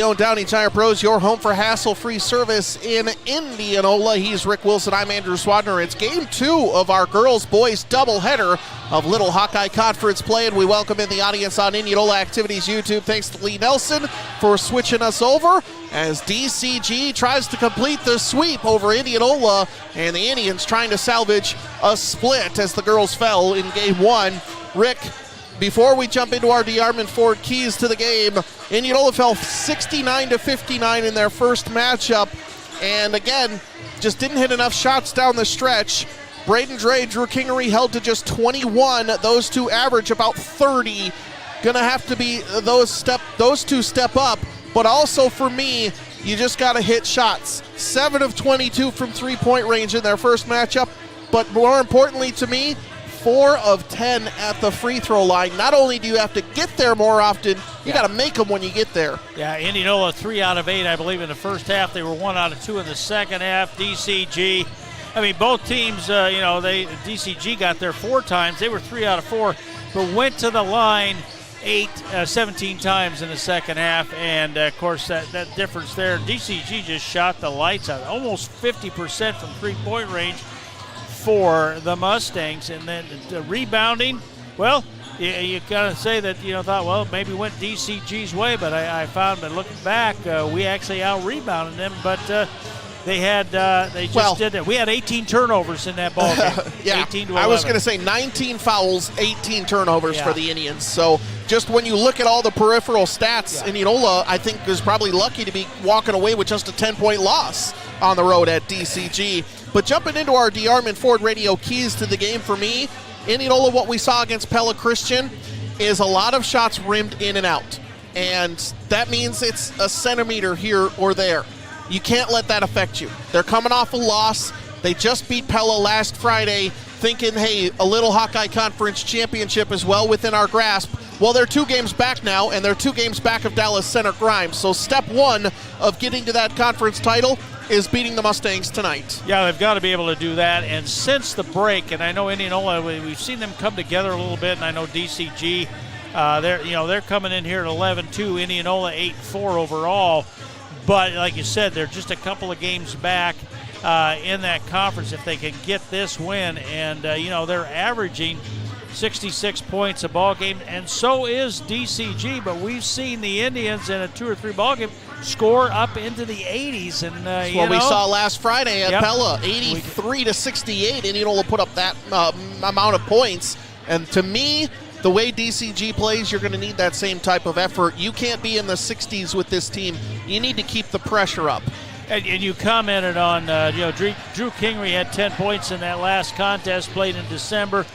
Downey Tire Pros, your home for hassle-free service in Indianola. He's Rick Wilson. I'm Andrew Swadner. It's game 2 of our girls-boys doubleheader of Little Hawkeye Conference play, and we welcome in the audience on Indianola Activities YouTube. Thanks to Lee Nelson for switching us over as DCG tries to complete the sweep over Indianola, and the Indians trying to salvage a split as the girls fell in game 1. Rick, before we jump into our DeArmond Ford keys to the game, Indianola fell 69-59 in their first matchup, and again, just didn't hit enough shots down the stretch. Braden Dre, Drew Kingery held to just 21. Those two average about 30. Gonna have to be those two step up, but also for me, you just gotta hit shots. 7 of 22 from three-point range in their first matchup, but more importantly to me, 4 of 10 at the free throw line. Not only do you have to get there more often, you got to make them when you get there. Yeah, Indianola 3 out of 8, I believe, in the first half. They were 1 out of 2 in the second half. DCG, I mean, both teams, DCG got there 4 times. They were 3 out of 4, but went to the line 17 times in the second half. And, of course, that difference there, DCG just shot the lights out, almost 50% from three-point range for the Mustangs. And then the rebounding, well, you kind of say that, thought, well, maybe went DCG's way, but I found that looking back, we actually out-rebounded them, but they did it. We had 18 turnovers in that ball game. Yeah, 18 to 11. I was going to say 19 fouls, 18 turnovers for the Indians. So just when you look at all the peripheral stats, Indianola, I think, is probably lucky to be walking away with just a 10-point loss on the road at DCG. But jumping into our DeArmond Ford radio keys to the game for me, Indianola, what we saw against Pella Christian is a lot of shots rimmed in and out. And that means it's a centimeter here or there. You can't let that affect you. They're coming off a loss. They just beat Pella last Friday, thinking, hey, a Little Hawkeye Conference championship is well within our grasp. Well, they're 2 games back now, and they're 2 games back of Dallas Center Grimes. So step 1 of getting to that conference title is beating the Mustangs tonight. Yeah, they've got to be able to do that. And since the break, and I know Indianola, we've seen them come together a little bit, and I know DCG, they're coming in here at 11-2, Indianola 8-4 overall. But like you said, they're just a couple of games back in that conference if they can get this win. And, they're averaging 66 points a ball game, and so is DCG. But we've seen the Indians in a 2 or 3 ball game score up into the 80s. And that's what we saw last Friday at Pella, 83-68. Indianola put up that amount of points. And to me, the way DCG plays, you're going to need that same type of effort. You can't be in the 60s with this team. You need to keep the pressure up. And you commented on, Drew Kingery had 10 points in that last contest played in December.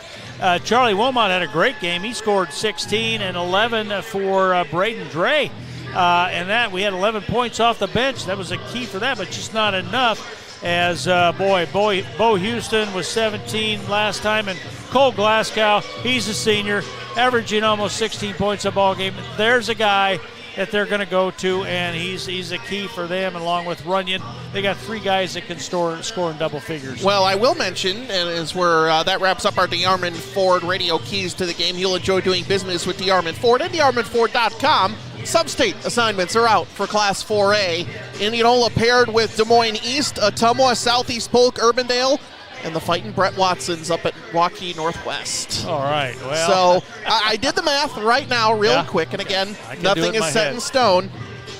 Charlie Wilmot had a great game. He scored 16 and 11 for Braden Dre. And that we had 11 points off the bench. That was a key for that, but just not enough. As Bo Houston was 17 last time, and Cole Glasgow, he's a senior, averaging almost 16 points a ball game. There's a guy that they're going to go to, and he's a key for them, along with Runyon. They got 3 guys that can score in double figures. Well, I will mention, and as that wraps up our DeArmond Ford radio keys to the game, you'll enjoy doing business with DeArmond Ford at DeArmondFord.com. Sub-state assignments are out for Class 4A. Indianola paired with Des Moines East, Ottumwa, Southeast Polk, Urbandale, and the Fighting Brett Watsons up at Waukee Northwest. All right. Well, so I did the math right now real quick, and again, nothing is set in stone.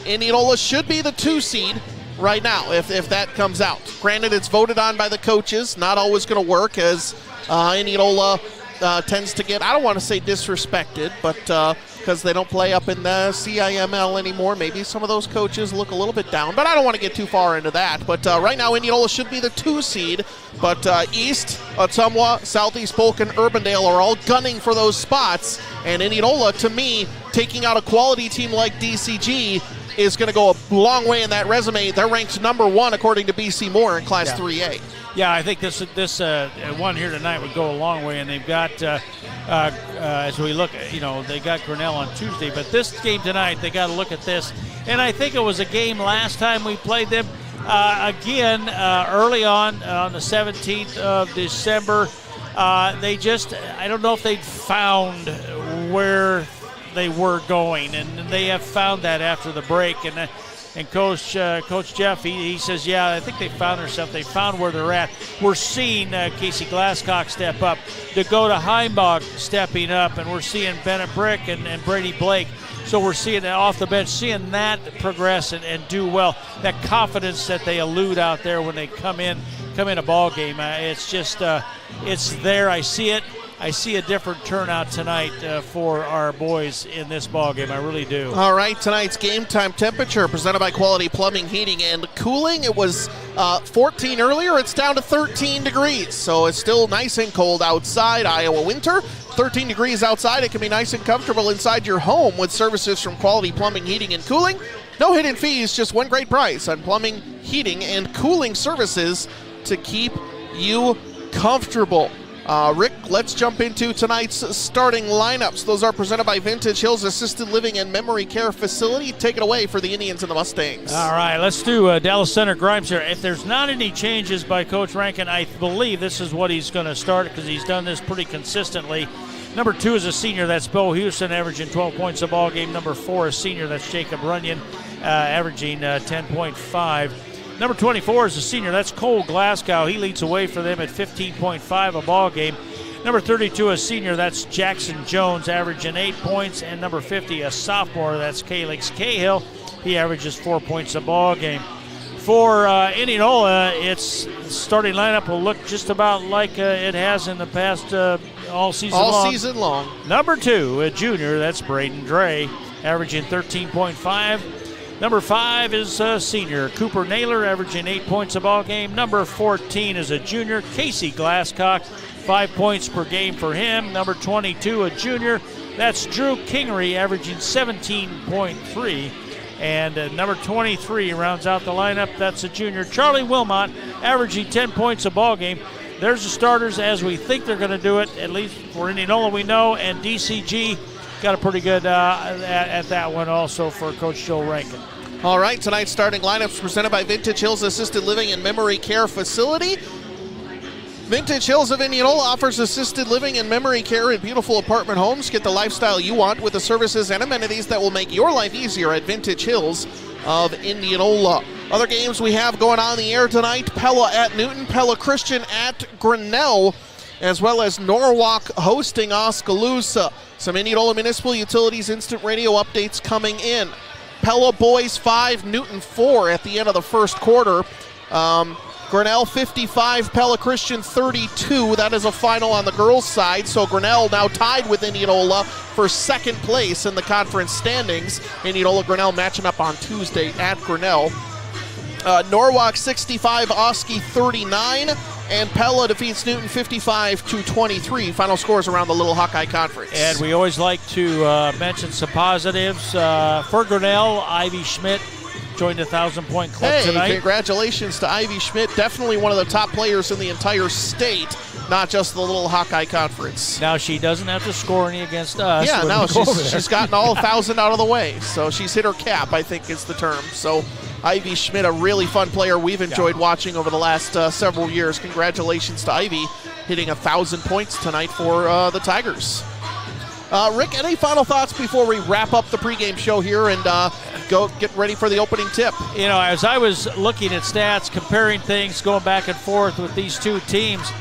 Indianola should be the 2 seed right now if that comes out. Granted, it's voted on by the coaches. Not always going to work, as Indianola tends to get, I don't want to say disrespected, but because they don't play up in the CIML anymore, maybe some of those coaches look a little bit down, but I don't want to get too far into that. But right now, Indianola should be the 2 seed, but East, Ottumwa, Southeast Polk, and Urbandale are all gunning for those spots, and Indianola, to me, taking out a quality team like DCG is going to go a long way in that resume. They're ranked number 1 according to BC Moore in Class 3A. Yeah, I think this one here tonight would go a long way, and they've got, as we look, they got Grinnell on Tuesday, but this game tonight, they got to look at this. And I think it was a game last time we played them, again, early on the 17th of December. I don't know if they'd found where they were going, and they have found that after the break. And Coach Jeff, he says, yeah, I think they found themselves. They found where they're at. We're seeing Casey Glasscock step up, Dakota Heimbach stepping up, and we're seeing Bennett Brick and Brady Blake. So we're seeing that off the bench, seeing that progress and do well. That confidence that they elude out there when they come in a ball game. It's just, it's there. I see it. I see a different turnout tonight for our boys in this ball game. I really do. All right, tonight's game time temperature presented by Quality Plumbing, Heating, and Cooling. It was 14 earlier. It's down to 13 degrees, so it's still nice and cold outside. Iowa winter. 13 degrees outside. It can be nice and comfortable inside your home with services from Quality Plumbing, Heating, and Cooling. No hidden fees, just one great price on plumbing, heating, and cooling services to keep you comfortable. Rick, let's jump into tonight's starting lineups. Those are presented by Vintage Hills Assisted Living and Memory Care Facility. Take it away for the Indians and the Mustangs. All right, let's do Dallas Center Grimes here. If there's not any changes by Coach Rankin, I believe this is what he's going to start because he's done this pretty consistently. Number 2 is a senior, that's Bo Houston, averaging 12 points a ball game. Number 4 is senior, that's Jacob Runyon, averaging 10.5. Number 24 is a senior. That's Cole Glasgow. He leads away for them at 15.5 a ball game. Number 32 is senior. That's Jackson Jones, averaging 8 points. And number 50, a sophomore. That's Calix Cahill. He averages 4 points a ball game. For Indianola, its starting lineup will look just about like it has in the past all season long. All season long. Number 2, a junior. That's Braden Dre, averaging 13.5. Number 5 is a senior, Cooper Naylor, averaging 8 points a ball game. Number 14 is a junior, Casey Glasscock, 5 points per game for him. Number 22, a junior, that's Drew Kingery, averaging 17.3. And number 23 rounds out the lineup. That's a junior, Charlie Wilmot, averaging 10 points a ball game. There's the starters as we think they're going to do it, at least for Indianola we know, and DCG got a pretty good at that one also for Coach Joe Rankin. All right, tonight's starting lineups presented by Vintage Hills Assisted Living and Memory Care Facility. Vintage Hills of Indianola offers assisted living and memory care in beautiful apartment homes. Get the lifestyle you want with the services and amenities that will make your life easier at Vintage Hills of Indianola. Other games we have going on the air tonight: Pella at Newton, Pella Christian at Grinnell, as well as Norwalk hosting Oskaloosa. Some Indianola Municipal Utilities instant radio updates coming in. Pella boys 5, Newton 4 at the end of the first quarter. Grinnell 55, Pella Christian 32. That is a final on the girls' side. So Grinnell now tied with Indianola for second place in the conference standings. Indianola-Grinnell matching up on Tuesday at Grinnell. Norwalk 65, Oski 39. And Pella defeats Newton 55-23. Final scores around the Little Hawkeye Conference. And we always like to mention some positives. For Grinnell, Ivy Schmidt joined the 1,000-point club tonight. Congratulations to Ivy Schmidt. Definitely one of the top players in the entire state, not just the Little Hawkeye Conference. Now she doesn't have to score any against us. Yeah, no, she's gotten all 1,000 out of the way. So she's hit her cap, I think is the term. So Ivy Schmidt, a really fun player we've enjoyed watching over the last several years. Congratulations to Ivy hitting 1,000 points tonight for the Tigers. Rick, any final thoughts before we wrap up the pregame show here and go get ready for the opening tip? You know, as I was looking at stats, comparing things, going back and forth with these two teams,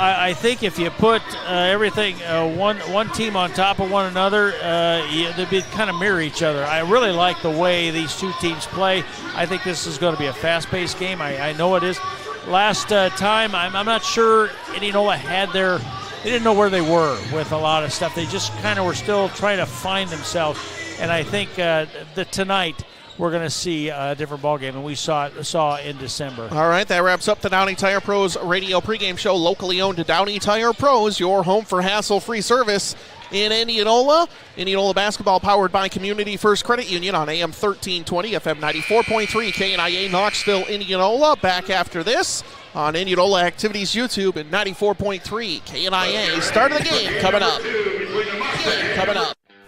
I think if you put everything, one team on top of one another, they'd be kind of mirror each other. I really like the way these two teams play. I think this is going to be a fast-paced game. I know it is. Last time, I'm not sure Indianola had they didn't know where they were with a lot of stuff. They just kind of were still trying to find themselves. And I think that tonight we're going to see a different ballgame than we saw in December. All right, that wraps up the Downey Tire Pros radio pregame show, locally owned Downey Tire Pros, your home for hassle-free service in Indianola. Indianola basketball powered by Community First Credit Union on AM 1320, FM 94.3, KNIA Knoxville, Indianola. Back after this on Indianola Activities YouTube and 94.3 KNIA. Start of the game coming up.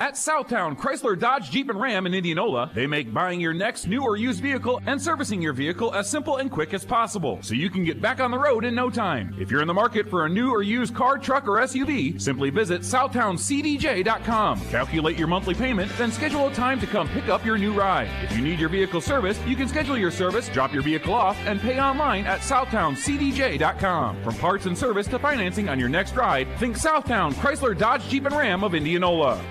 At Southtown Chrysler Dodge Jeep and Ram in Indianola, they make buying your next new or used vehicle and servicing your vehicle as simple and quick as possible, so you can get back on the road in no time. If you're in the market for a new or used car, truck, or SUV, simply visit SouthtownCDJ.com. Calculate your monthly payment, then schedule a time to come pick up your new ride. If you need your vehicle serviced, you can schedule your service, drop your vehicle off, and pay online at SouthtownCDJ.com. From parts and service to financing on your next ride, think Southtown Chrysler Dodge Jeep and Ram of Indianola.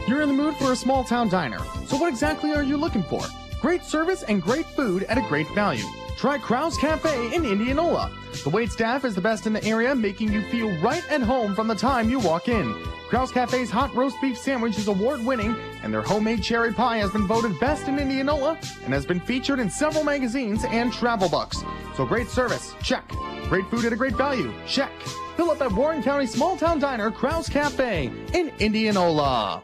You're in the mood for a small town diner. So what exactly are you looking for? Great service and great food at a great value. Try Krause Cafe in Indianola. The waitstaff is the best in the area, making you feel right at home from the time you walk in. Krause Cafe's hot roast beef sandwich is award-winning, and their homemade cherry pie has been voted best in Indianola and has been featured in several magazines and travel books. So great service, check. Great food at a great value, check. Fill up at Warren County Small Town Diner, Krause Cafe in Indianola.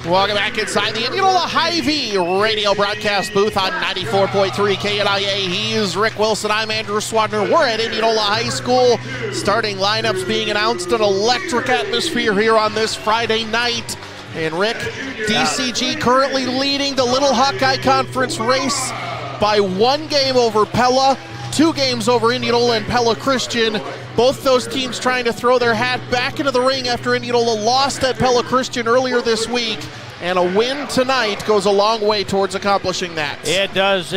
Welcome back inside the Indianola Hy-Vee radio broadcast booth on 94.3 KNIA. He's Rick Wilson. I'm Andrew Swadner. We're at Indianola High School. Starting lineups being announced. An electric atmosphere here on this Friday night. And Rick, DCG currently leading the Little Hawkeye Conference race by 1 game over Pella, 2 games over Indianola and Pella Christian. Both those teams trying to throw their hat back into the ring after Indianola lost at Pella Christian earlier this week. And a win tonight goes a long way towards accomplishing that. It does,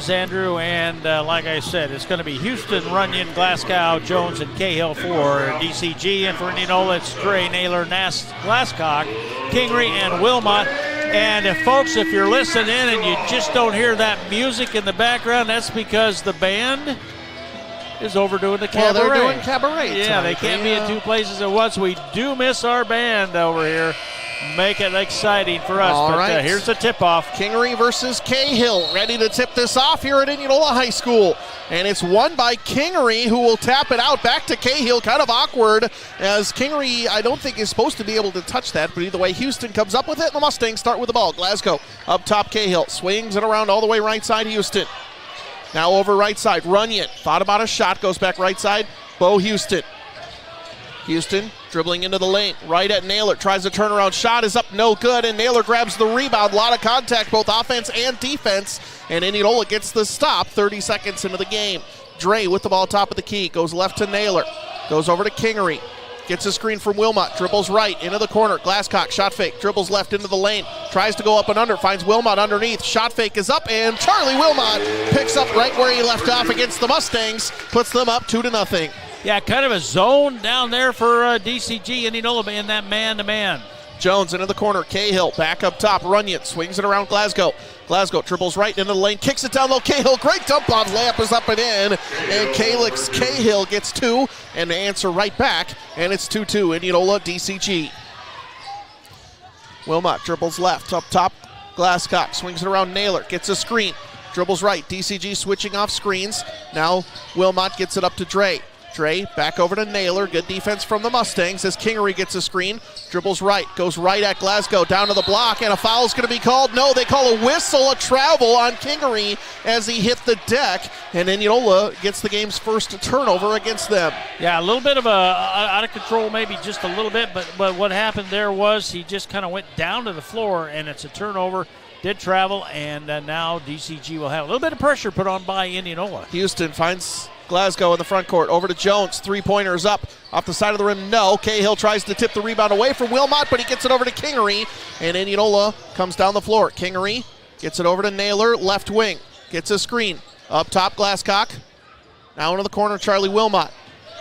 Andrew. And like I said, it's going to be Houston, Runyon, Glasgow, Jones, and Cahill for DCG. And for Indianola, it's Dre, Naylor, Nass, Glasscock, Kingery, and Wilmot. And if you're listening in and you just don't hear that music in the background, that's because the band is overdoing the cabaret. Well, they're doing cabaret. Yeah, they can't be in 2 places at once. We do miss our band over here. Make it exciting for us. All right. Here's the tip-off. Kingery versus Cahill, ready to tip this off here at Indianola High School. And it's won by Kingery, who will tap it out back to Cahill. Kind of awkward, as Kingery, I don't think, is supposed to be able to touch that. But either way, Houston comes up with it, and the Mustangs start with the ball. Glasgow up top, Cahill swings it around all the way right side, Houston. Now over right side, Runyon. Thought about a shot, goes back right side, Bo Houston. Houston dribbling into the lane, right at Naylor, tries a turnaround shot, is up, no good, and Naylor grabs the rebound. A lot of contact, both offense and defense, and Indianola gets the stop 30 seconds into the game. Dre with the ball top of the key, goes left to Naylor, goes over to Kingery, gets a screen from Wilmot, dribbles right into the corner, Glasscock, shot fake, dribbles left into the lane, tries to go up and under, finds Wilmot underneath, shot fake is up, and Charlie Wilmot picks up right where he left off against the Mustangs, puts them up 2-0. Yeah, kind of a zone down there for DCG. Indianola in that man-to-man. Jones into the corner. Cahill back up top. Runyon swings it around Glasgow. Glasgow dribbles right into the lane, kicks it down low. Cahill, great dump on, layup is up and in. And Cahill gets 2 and the answer right back. And it's 2-2, Indianola DCG. Wilmot dribbles left up top. Glasscock swings it around Naylor, gets a screen. Dribbles right. DCG switching off screens. Now Wilmot gets it up to Dre. Dre back over to Naylor. Good defense from the Mustangs as Kingery gets a screen. Dribbles right. Goes right at Glasgow. Down to the block. And a foul's going to be called. No, they call a whistle, a travel on Kingery as he hit the deck. And Indianola gets the game's first turnover against them. Yeah, a little bit of a out of control, maybe just a little bit. But what happened there was he just kind of went down to the floor, and it's a turnover. Did travel, and now DCG will have a little bit of pressure put on by Indianola. Houston finds Glasgow in the front court. Over to Jones. Three-pointers up. Off the side of the rim, no. Cahill tries to tip the rebound away from Wilmot, but he gets it over to Kingery, and Indianola comes down the floor. Kingery gets it over to Naylor, left wing. Gets a screen. Up top, Glasscock. Now into the corner, Charlie Wilmot.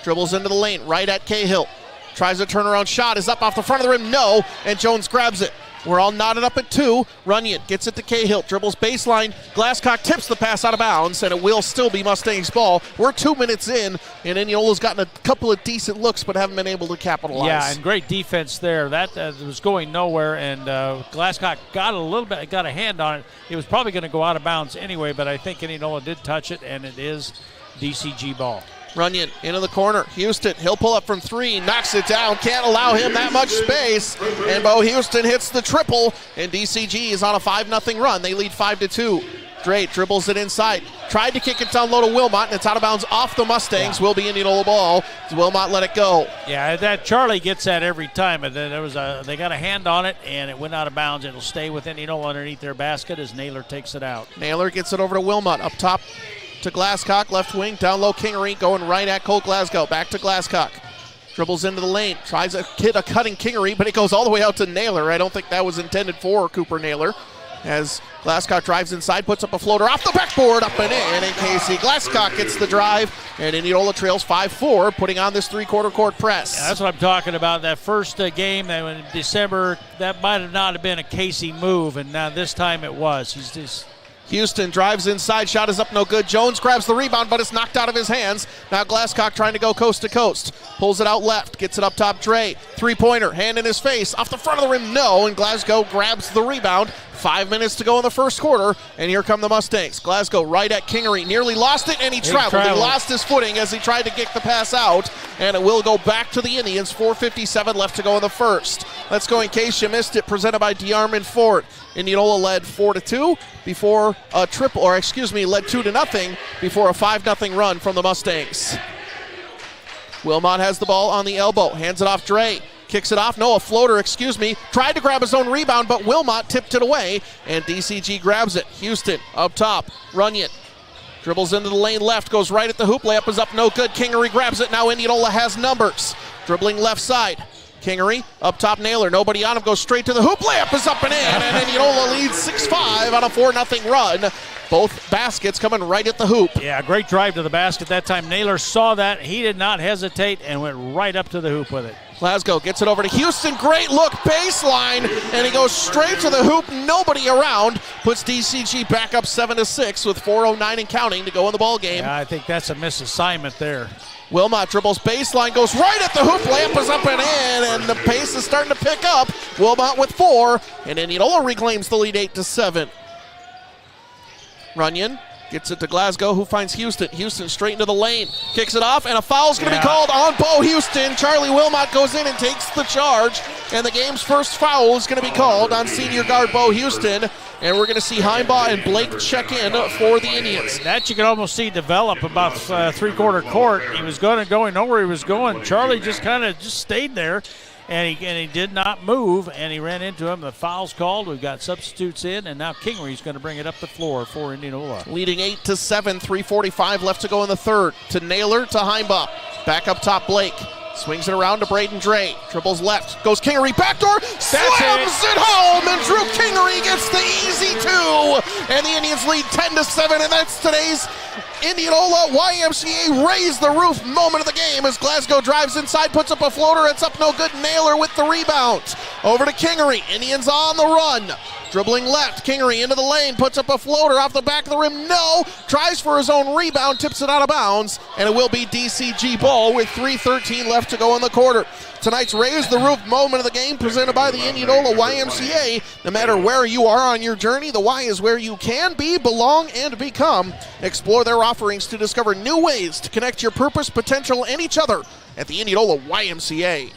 Dribbles into the lane, right at Cahill. Tries a turnaround shot, is up off the front of the rim, no, and Jones grabs it. We're all knotted up at 2. Runyon gets it to Cahill, dribbles baseline. Glasscock tips the pass out of bounds, and it will still be Mustangs ball. We're 2 minutes in, and Indianola's gotten a couple of decent looks, but haven't been able to capitalize. Yeah, and great defense there. That was going nowhere, and Glasscock got a hand on it. It was probably going to go out of bounds anyway, but I think Indianola did touch it, and it is DCG ball. Runyon into the corner. Houston, he'll pull up from 3, knocks it down, can't allow him that much space. And Bo Houston hits the triple, and DCG is on a 5-0 run. They lead 5-2. Dre dribbles it inside. Tried to kick it down low to Wilmot, and it's out of bounds off the Mustangs. Will be Indianola ball. Wilmot let it go. Yeah, that Charlie gets that every time. And there was they got a hand on it, and it went out of bounds. It'll stay with Indianola underneath their basket as Naylor takes it out. Naylor gets it over to Wilmot. Up top to Glasscock, left wing. Down low, Kingery going right at Cole Glasgow. Back to Glasscock. Dribbles into the lane. Tries a cutting Kingery, but it goes all the way out to Naylor. I don't think that was intended for Cooper Naylor. As Glasscock drives inside, puts up a floater off the backboard, up and in, and Casey Glasscock gets the drive, and Indianola trails 5-4, putting on this three-quarter court press. Yeah, that's what I'm talking about. That first game that in December, that might have not have been a Casey move, and now this time it was. He's just... Houston drives inside, shot is up, no good. Jones grabs the rebound, but it's knocked out of his hands. Now Glasscock trying to go coast to coast. Pulls it out left, gets it up top, Dre. Three-pointer, hand in his face, off the front of the rim, no, and Glasgow grabs the rebound. 5 minutes to go in the first quarter, and here come the Mustangs. Glasgow right at Kingery, nearly lost it, and he traveled. He lost his footing as he tried to kick the pass out, and it will go back to the Indians. 4:57 left to go in the first. Let's go in case you missed it, presented by DeArmond Ford. Indianola led 4-2 before a led 2-0 before a 5-0 run from the Mustangs. Wilmot has the ball on the elbow, hands it off Dre. Kicks it off, no, a floater, tried to grab his own rebound, but Wilmot tipped it away, and DCG grabs it. Houston up top, Runyon dribbles into the lane left, goes right at the hoop, layup is up, no good. Kingery grabs it, now Indianola has numbers. Dribbling left side, Kingery up top, Naylor, nobody on him, goes straight to the hoop, layup is up and in, and Indianola leads 6-5 on a 4-0 run. Both baskets coming right at the hoop. Yeah, great drive to the basket that time. Naylor saw that. He did not hesitate and went right up to the hoop with it. Glasgow gets it over to Houston. Great look, baseline, and he goes straight to the hoop. Nobody around. Puts DCG back up 7-6 with 4:09 and counting to go in the ball game. Yeah, I think that's a misassignment there. Wilmot dribbles baseline, goes right at the hoop. Lamp is up and in, and the pace is starting to pick up. Wilmot with 4, and Indianola reclaims the lead 8-7. Runyon gets it to Glasgow, who finds Houston. Houston straight into the lane, kicks it off, and a foul's going to be called on Bo Houston. Charlie Wilmot goes in and takes the charge, and the game's first foul is going to be called on senior guard Bo Houston, and we're going to see Heimbaugh and Blake check in for the Indians. That you could almost see develop about three-quarter court. He was going to go, he know where he was going. Charlie just kind of stayed there. And he did not move, and he ran into him. The foul's called. We've got substitutes in, and now Kingery's going to bring it up the floor for Indianola. Leading 8-7, 3:45 left to go in the third. To Naylor, to Heimbaugh. Back up top, Blake. Swings it around to Braden Dre. Dribbles left. Goes Kingery. Backdoor. Slams it home. And Drew Kingery gets the easy 2. And the Indians lead 10-7. And that's today's Indianola YMCA raise the roof moment of the game as Glasgow drives inside, puts up a floater. It's up no good. Naylor with the rebound. Over to Kingery. Indians on the run. Dribbling left, Kingery into the lane, puts up a floater off the back of the rim, no, tries for his own rebound, tips it out of bounds, and it will be DCG ball with 3:13 left to go in the quarter. Tonight's Raise the Roof moment of the game presented by the Indianola YMCA. No matter where you are on your journey, the Y is where you can be, belong, and become. Explore their offerings to discover new ways to connect your purpose, potential, and each other at the Indianola YMCA.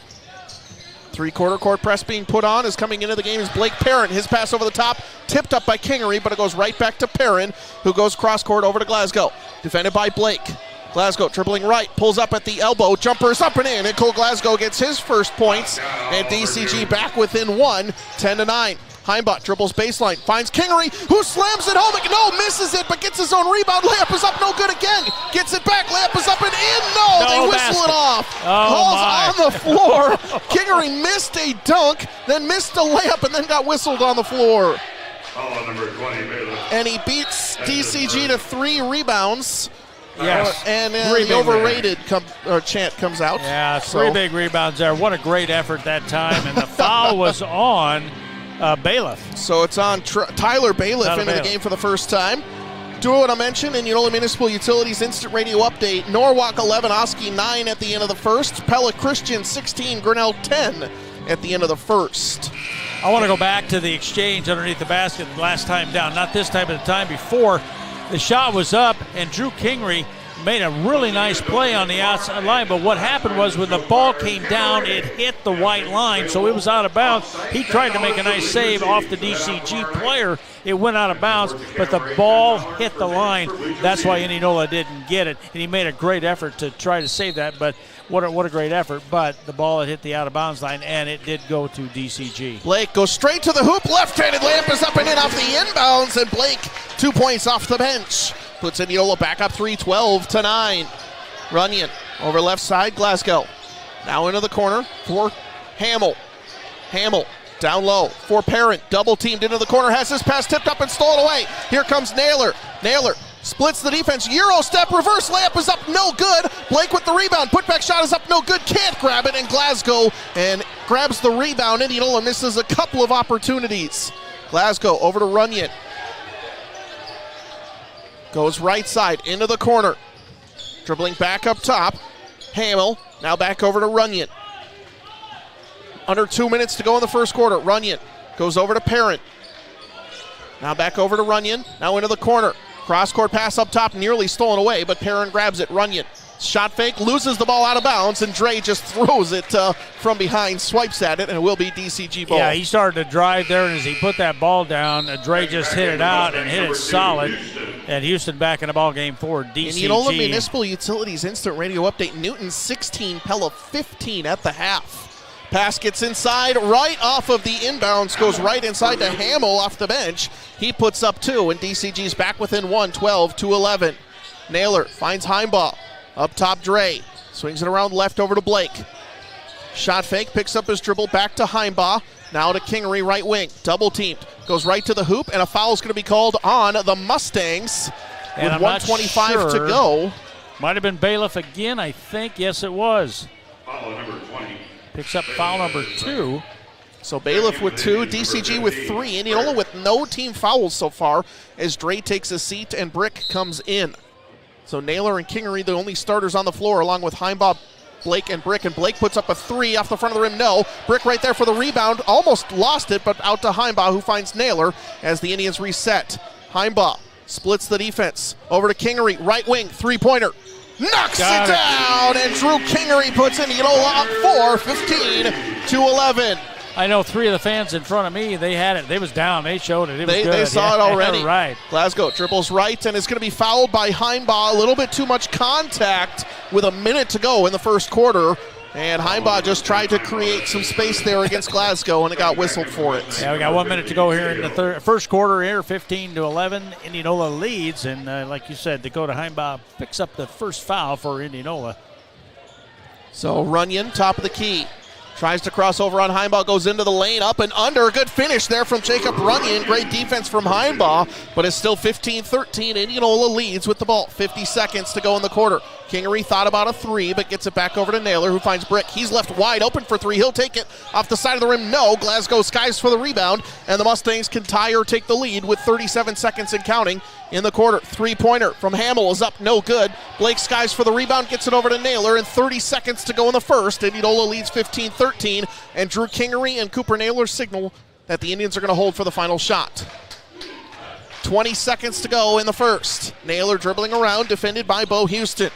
Three-quarter court press being put on is coming into the game is Blake Perrin. His pass over the top, tipped up by Kingery, but it goes right back to Perrin, who goes cross-court over to Glasgow. Defended by Blake. Glasgow dribbling right, pulls up at the elbow, jumpers up and in, and Cole Glasgow gets his first points, and DCG back within 1, 10-9. Heimbaugh dribbles baseline, finds Kingery, who slams it home. No, misses it, but gets his own rebound. Layup is up, no good again. Gets it back, layup is up and in. No, they whistle it off. Calls on the floor. Kingery missed a dunk, then missed a layup, and then got whistled on the floor. Number 20, and he beats DCG to 3 rebounds. Yes. And the overrated chant comes out. Yeah, 3 big rebounds there. What a great effort that time. And the foul was on Bailiff. So it's on Tyler Bailiff into the game for the first time. Do what I mentioned in Indianola Municipal Utilities Instant Radio Update. Norwalk 11, Oski 9 at the end of the first. Pella Christian 16, Grinnell 10 at the end of the first. I want to go back to the exchange underneath the basket last time down. Not this time, but the time before. The shot was up, and Drew Kingery made a really nice play on the outside line, but what happened was when the ball came down, it hit the white line, so it was out of bounds. He tried to make a nice save off the DCG player. It went out of bounds, but the ball hit the line. That's why Indianola didn't get it, and he made a great effort to try to save that, but what a great effort. But the ball had hit the out-of-bounds line, and it did go to DCG. Blake goes straight to the hoop. Left-handed layup is up and in off the inbounds, and Blake 2 points off the bench. Puts Indianola back up 3, 12-9. Runyon over left side, Glasgow. Now into the corner for Hamill. Hamill down low for Parent. Double teamed into the corner, has his pass tipped up and stolen away. Here comes Naylor. Naylor splits the defense. Euro step, reverse layup is up, no good. Blake with the rebound. Putback shot is up, no good. Can't grab it, and Glasgow and grabs the rebound. Indianola misses a couple of opportunities. Glasgow over to Runyon. Goes right side into the corner. Dribbling back up top. Hamill now back over to Runyon. Under 2 minutes to go in the first quarter. Runyon goes over to Parent. Now back over to Runyon. Now into the corner. Cross-court pass up top, nearly stolen away, but Parent grabs it. Runyon, shot fake, loses the ball out of bounds, and Dre just throws it from behind, swipes at it, and it will be DCG ball. Yeah, he started to drive there, and as he put that ball down, Dre just hit it out and hit it solid. And Houston back in the ball game for DCG. Indianola Municipal Utilities Instant Radio Update. Newton 16, Pella 15 at the half. Pass gets inside, right off of the inbounds, goes right inside to Hamill off the bench. He puts up 2, and DCG's back within 1, 12-11. Naylor finds Heimbaugh. Up top, Dre. Swings it around left over to Blake. Shot fake, picks up his dribble, back to Heimbaugh. Now to Kingery, right wing. Double teamed. Goes right to the hoop, and a foul is going to be called on the Mustangs with 1:25 to go. Might have been Bailiff again, I think. Yes, it was. Foul number 20. Picks up foul number 2. So Bailiff with 2, DCG with 3. Indianola with no team fouls so far as Dre takes a seat and Brick comes in. So Naylor and Kingery, the only starters on the floor, along with Heimbaugh, Blake, and Brick. And Blake puts up a 3 off the front of the rim. No. Brick right there for the rebound. Almost lost it, but out to Heimbaugh, who finds Naylor as the Indians reset. Heimbaugh splits the defense. Over to Kingery, right wing, three-pointer. Knocks it down, and Drew Kingery puts Indianola up 4, 15-11. I know 3 of the fans in front of me, they had it. They was down. They showed it. It was good. They saw it already. Right. Glasgow dribbles right and is going to be fouled by Heimbaugh. A little bit too much contact with a minute to go in the first quarter. And Heimbaugh just tried to create some space there against Glasgow, and it got whistled for it. Yeah, we got 1 minute to go here in the first quarter here, 15-11. Indianola leads, and like you said, Dakota Heimbaugh picks up the first foul for Indianola. So Runyon, top of the key. Tries to cross over on Heimbaugh, goes into the lane, up and under. Good finish there from Jacob Runyon. Great defense from Heimbaugh, but it's still 15-13. Indianola leads with the ball. 50 seconds to go in the quarter. Kingery thought about a 3, but gets it back over to Naylor, who finds Brick. He's left wide open for 3. He'll take it off the side of the rim. No. Glasgow skies for the rebound, and the Mustangs can tie or take the lead with 37 seconds and counting in the quarter. Three-pointer from Hamill is up, no good. Blake skies for the rebound, gets it over to Naylor, and 30 seconds to go in the first. Indianola leads 15-13, and Drew Kingery and Cooper Naylor signal that the Indians are going to hold for the final shot. 20 seconds to go in the first. Naylor dribbling around, defended by Bo Houston.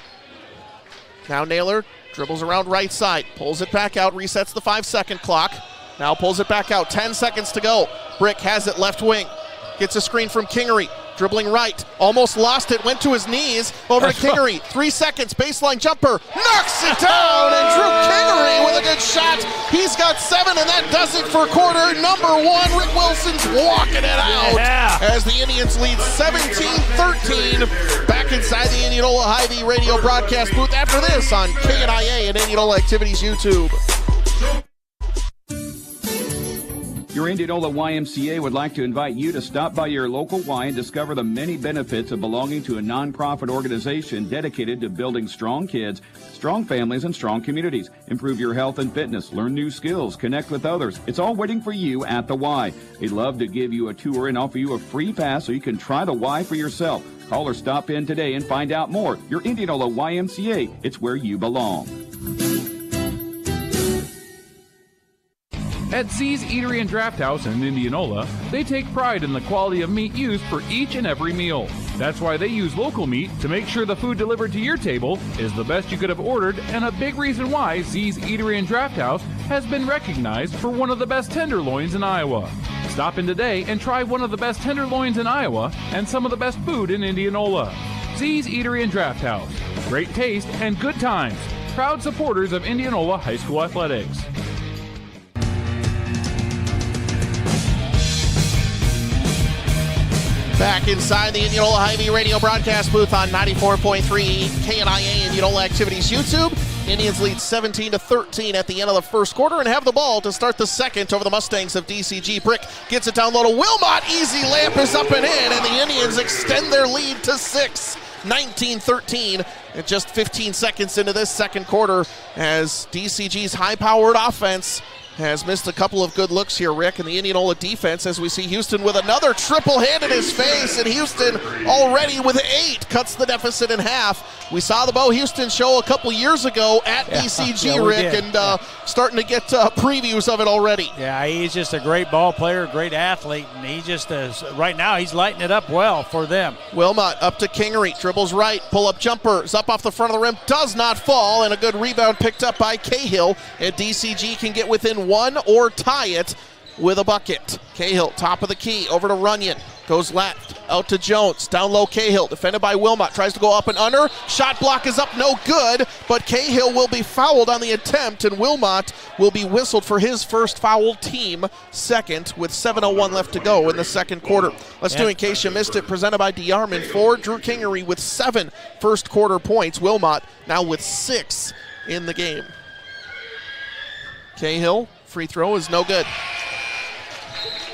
Now Naylor dribbles around right side, pulls it back out, resets the 5-second clock. Now pulls it back out, 10 seconds to go. Brick has it left wing, gets a screen from Kingery. Dribbling right, almost lost it, went to his knees, over to Kingery, 3 seconds, baseline jumper, knocks it down, and Drew Kingery with a good shot. He's got 7, and that does it for quarter number 1. Rick Wilson's walking it out as the Indians lead 17-13. Back inside the Indianola Hy-Vee radio broadcast booth after this on KNIA and Indianola Activities YouTube. Your Indianola YMCA would like to invite you to stop by your local Y and discover the many benefits of belonging to a nonprofit organization dedicated to building strong kids, strong families, and strong communities. Improve your health and fitness, learn new skills, connect with others. It's all waiting for you at the Y. They'd love to give you a tour and offer you a free pass so you can try the Y for yourself. Call or stop in today and find out more. Your Indianola YMCA, it's where you belong. At Z's Eatery and Draft House in Indianola, they take pride in the quality of meat used for each and every meal. That's why they use local meat to make sure the food delivered to your table is the best you could have ordered, and a big reason why Z's Eatery and Draft House has been recognized for one of the best tenderloins in Iowa. Stop in today and try one of the best tenderloins in Iowa and some of the best food in Indianola. Z's Eatery and Draft House. Great taste and good times. Proud supporters of Indianola High School athletics. Back inside the Indianola Hy-Vee radio broadcast booth on 94.3 KNIA Indianola Activities YouTube. Indians lead 17-13 at the end of the first quarter and have the ball to start the second over the Mustangs of DCG. Brick gets it down low to Wilmot. Easy layup is up and in, and the Indians extend their lead to 6. 19-13 and just 15 seconds into this second quarter as DCG's high-powered offense has missed a couple of good looks here, Rick, and the Indianola defense as we see Houston with another triple hand in his face, and Houston already with 8 cuts the deficit in half. We saw the Bo Houston show a couple years ago at DCG, Rick, and starting to get previews of it already. Yeah, he's just a great ball player, great athlete, and he just is, right now he's lighting it up well for them. Wilmot up to Kingery, dribbles right, pull-up jumper, is up off the front of the rim, does not fall, and a good rebound picked up by Cahill, and DCG can get within 1 or tie it with a bucket. Cahill, top of the key, over to Runyon. Goes left, out to Jones. Down low, Cahill, defended by Wilmot. Tries to go up and under. Shot block is up, no good. But Cahill will be fouled on the attempt, and Wilmot will be whistled for his first foul, team second, with 7:01 left to go in the second quarter. Let's do, in case you missed it, presented by DeArmond for Drew Kingery with 7 first quarter points. Wilmot now with 6 in the game. Cahill, free throw is no good.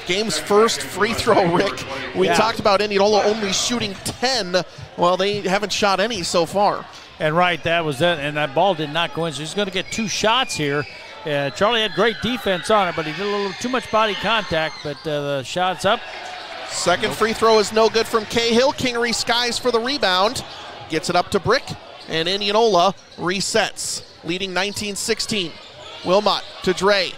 Game's first free throw, Rick. We talked about Indianola only shooting 10. Well, they haven't shot any so far. And right, that was it. And that ball did not go in. So he's going to get 2 shots here. Charlie had great defense on it, but he did a little too much body contact. But the shot's up. Second free throw is no good from Cahill. Kingery skies for the rebound. Gets it up to Brick. And Indianola resets, leading 19-16. Wilmot to Dre.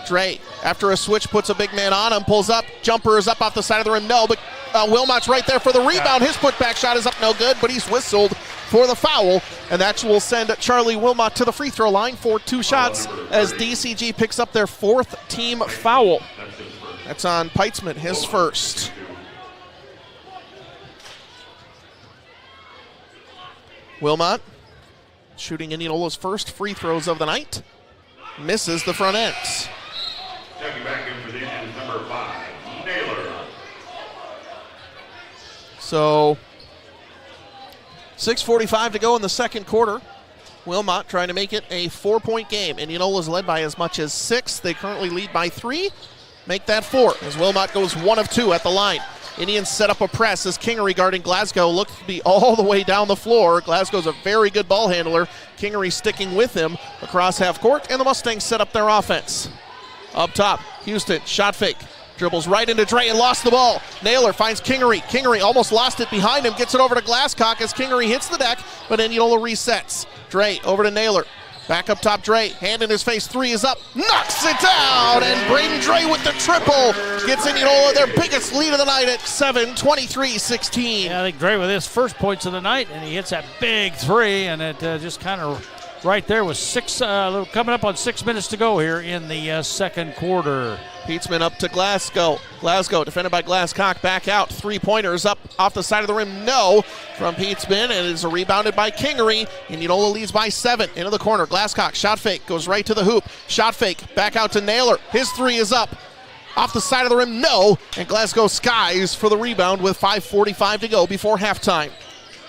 Dre, after a switch, puts a big man on him, pulls up, jumper is up off the side of the rim, no, but Wilmot's right there for the rebound. His putback shot is up, no good, but he's whistled for the foul, and that will send Charlie Wilmot to the free throw line for 2 shots as DCG picks up their 4th team foul. That's on Peitzman, his first. Wilmot shooting Indianola's first free throws of the night. Misses the front end. Checking back in for the Indians, number 5, Naylor. So, 6:45 to go in the second quarter. Wilmot trying to make it a 4-point game. Indianola's led by as much as 6. They currently lead by 3. Make that 4 as Wilmot goes 1 of 2 at the line. Indians set up a press as Kingery guarding Glasgow looks to be all the way down the floor. Glasgow's a very good ball handler. Kingery sticking with him across half court, and the Mustangs set up their offense. Up top, Houston, shot fake. Dribbles right into Dre and lost the ball. Naylor finds Kingery. Kingery almost lost it behind him, gets it over to Glasscock as Kingery hits the deck, but Indianola resets. Dre over to Naylor. Back up top, Dre, hand in his face, 3 is up, knocks it down, and Braden Dre with the triple gets Indianola their biggest lead of the night at 7, 23-16. Yeah, I think Dre with his first points of the night, and he hits that big 3, and it just kind of right there with coming up on 6 minutes to go here in the second quarter. Peitzman up to Glasgow. Glasgow defended by Glasscock, back out. 3-pointers up off the side of the rim, no, from Peitzman, and it is rebounded by Kingery. Indianola leads by 7. Into the corner, Glasscock, shot fake, goes right to the hoop. Shot fake, back out to Naylor. His 3 is up. Off the side of the rim, no, and Glasgow skies for the rebound with 5:45 to go before halftime.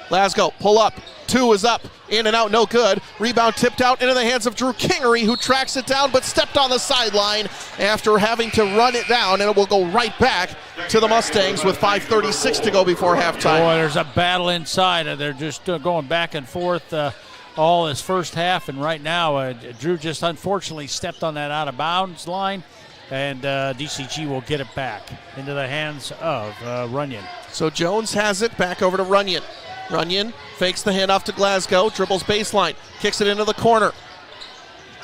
Glasgow, pull up, 2 is up, in and out, no good. Rebound tipped out into the hands of Drew Kingery, who tracks it down but stepped on the sideline after having to run it down, and it will go right back to the Mustangs with 5:36 to go before halftime. Boy, there's a battle inside. They're just going back and forth all this first half, and right now Drew just unfortunately stepped on that out-of-bounds line, and DCG will get it back into the hands of Runyon. So Jones has it, back over to Runyon. Runyon fakes the handoff to Glasgow, dribbles baseline, kicks it into the corner.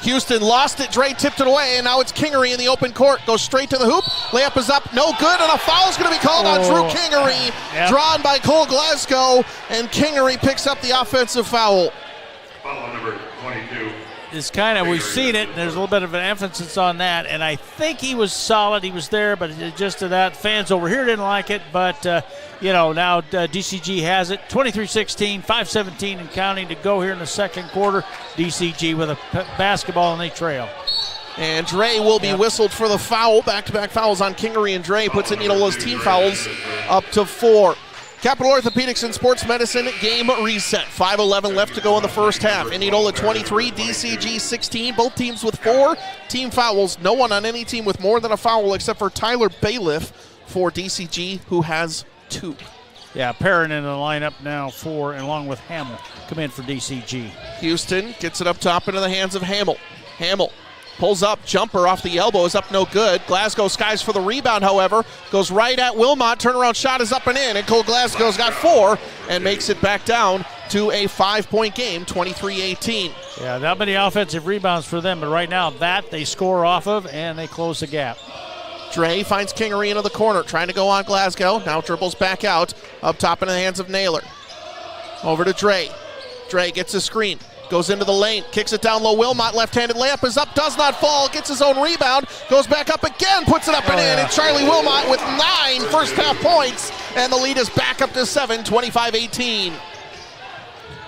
Houston lost it. Dre tipped it away, and now it's Kingery in the open court. Goes straight to the hoop. Layup is up. No good, and a foul's going to be called on Drew Kingery. Yep. Drawn by Cole Glasgow, and Kingery picks up the offensive foul. Foul on number 22. Is kind of, we've seen it, and there's a little bit of an emphasis on that, and I think he was solid. He was there, but just to that, fans over here didn't like it, but, now DCG has it. 23-16, 5:17 and counting to go here in the second quarter. DCG with a basketball, and they trail. And Dre will be whistled for the foul. Back-to-back fouls on Kingery, and Dre puts Indianola's team fouls up to 4. Capital Orthopedics and Sports Medicine game reset. 5:11 left to go in the first half. Indianola 23, DCG 16. Both teams with 4 team fouls. No one on any team with more than a foul except for Tyler Bailiff for DCG, who has 2. Yeah, Perrin in the lineup now and along with Hamill, come in for DCG. Houston gets it up top into the hands of Hamill. Hamill pulls up, jumper off the elbow is up, no good. Glasgow skies for the rebound, however. Goes right at Wilmot, turnaround shot is up and in, and Cole Glasgow's got 4 and makes it back down to a 5-point game, 23-18. Yeah, not many offensive rebounds for them, but right now that they score off of, and they close the gap. Dre finds Kingery into the corner, trying to go on Glasgow. Now dribbles back out, up top in the hands of Naylor. Over to Dre. Dre gets a screen. Goes into the lane, kicks it down low. Wilmot, left-handed layup is up, does not fall, gets his own rebound, goes back up again, puts it up and in. And Charlie Wilmot with 9 first-half points, and the lead is back up to 7, 25-18.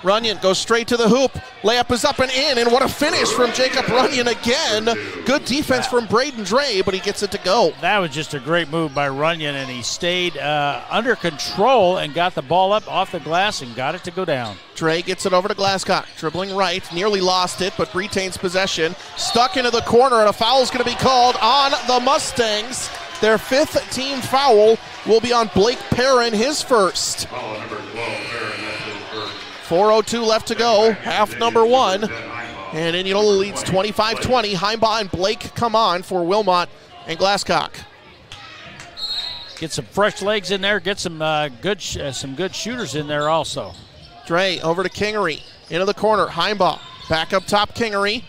Runyon goes straight to the hoop. Layup is up and in, and what a finish from Jacob Runyon again. Good defense from Braden Dre, but he gets it to go. That was just a great move by Runyon, and he stayed under control and got the ball up off the glass and got it to go down. Dre gets it over to Glasscock, dribbling right, nearly lost it, but retains possession. Stuck into the corner, and a foul is going to be called on the Mustangs. Their 5th team foul will be on Blake Perrin, his first. Foul on number 12, Perrin, that's his first. 4:02 left to go, half number 1. And Indianola leads 25-20. Heimbaugh and Blake come on for Wilmot and Glasscock. Get some fresh legs in there, get some good shooters in there also. Dre over to Kingery, into the corner, Heimbaugh, back up top Kingery.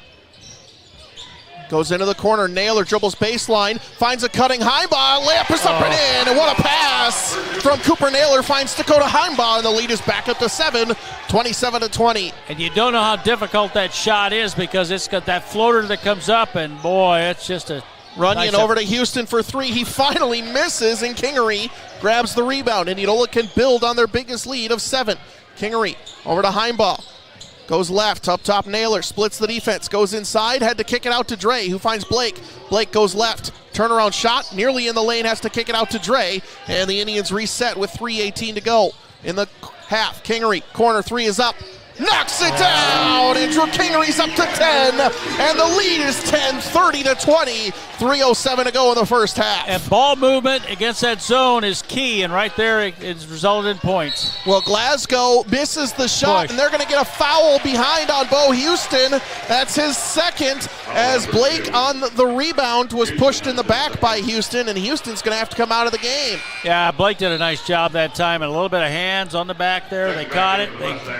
Goes into the corner, Naylor dribbles baseline, finds a cutting Heimbaugh, layup is up and in, and what a pass from Cooper Naylor, finds Dakota Heimbaugh, and the lead is back up to 7, 27-20. And you don't know how difficult that shot is because it's got that floater that comes up, and boy, it's just a Runyon over to Houston for 3. He finally misses, and Kingery grabs the rebound. Indianola can build on their biggest lead of 7. Kingery over to Heimbaugh. Goes left, up top Naylor, splits the defense, goes inside, had to kick it out to Dre, who finds Blake. Blake goes left, turnaround shot, nearly in the lane, has to kick it out to Dre, and the Indians reset with 3:18 to go in the half. Kingery, corner 3 is up, knocks it down, and Drew Kingery's up to 10, and the lead is 10, 30-20, 3:07 to go in the first half. And ball movement against that zone is key, and right there it's resulted in points. Well, Glasgow misses the shot, and they're going to get a foul behind on Bo Houston. That's his second, as Blake on the rebound was pushed in the back by Houston, and Houston's going to have to come out of the game. Yeah, Blake did a nice job that time, and a little bit of hands on the back there. They caught it,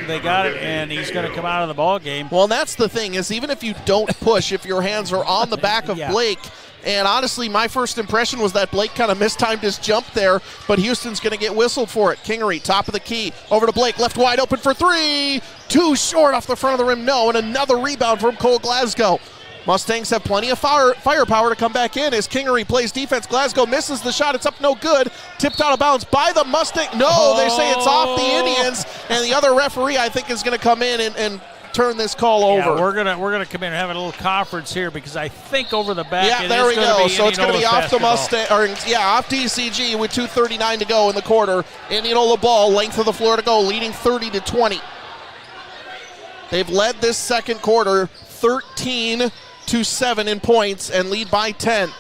they got it, and he's going to come out of the ball game. Well, that's the thing, is even if you don't push, if your hands are on the back of Blake, and honestly, my first impression was that Blake kind of mistimed his jump there, but Houston's going to get whistled for it. Kingery, top of the key, over to Blake, left wide open for 3. Too short off the front of the rim, no, and another rebound from Cole Glasgow. Mustangs have plenty of firepower to come back in as Kingery plays defense. Glasgow misses the shot. It's up no good. Tipped out of bounds by the Mustang. No, they say it's off the Indians, and the other referee, I think, is going to come in and turn this call over. Yeah, we're gonna come in and have a little conference here because I think over the back. Yeah, there we go. So it's going to be off the Mustang, off DCG with 2:39 to go in the quarter. Indianola ball, length of the floor to go, leading 30-20. They've led this second quarter 13-7 in points and lead by 10.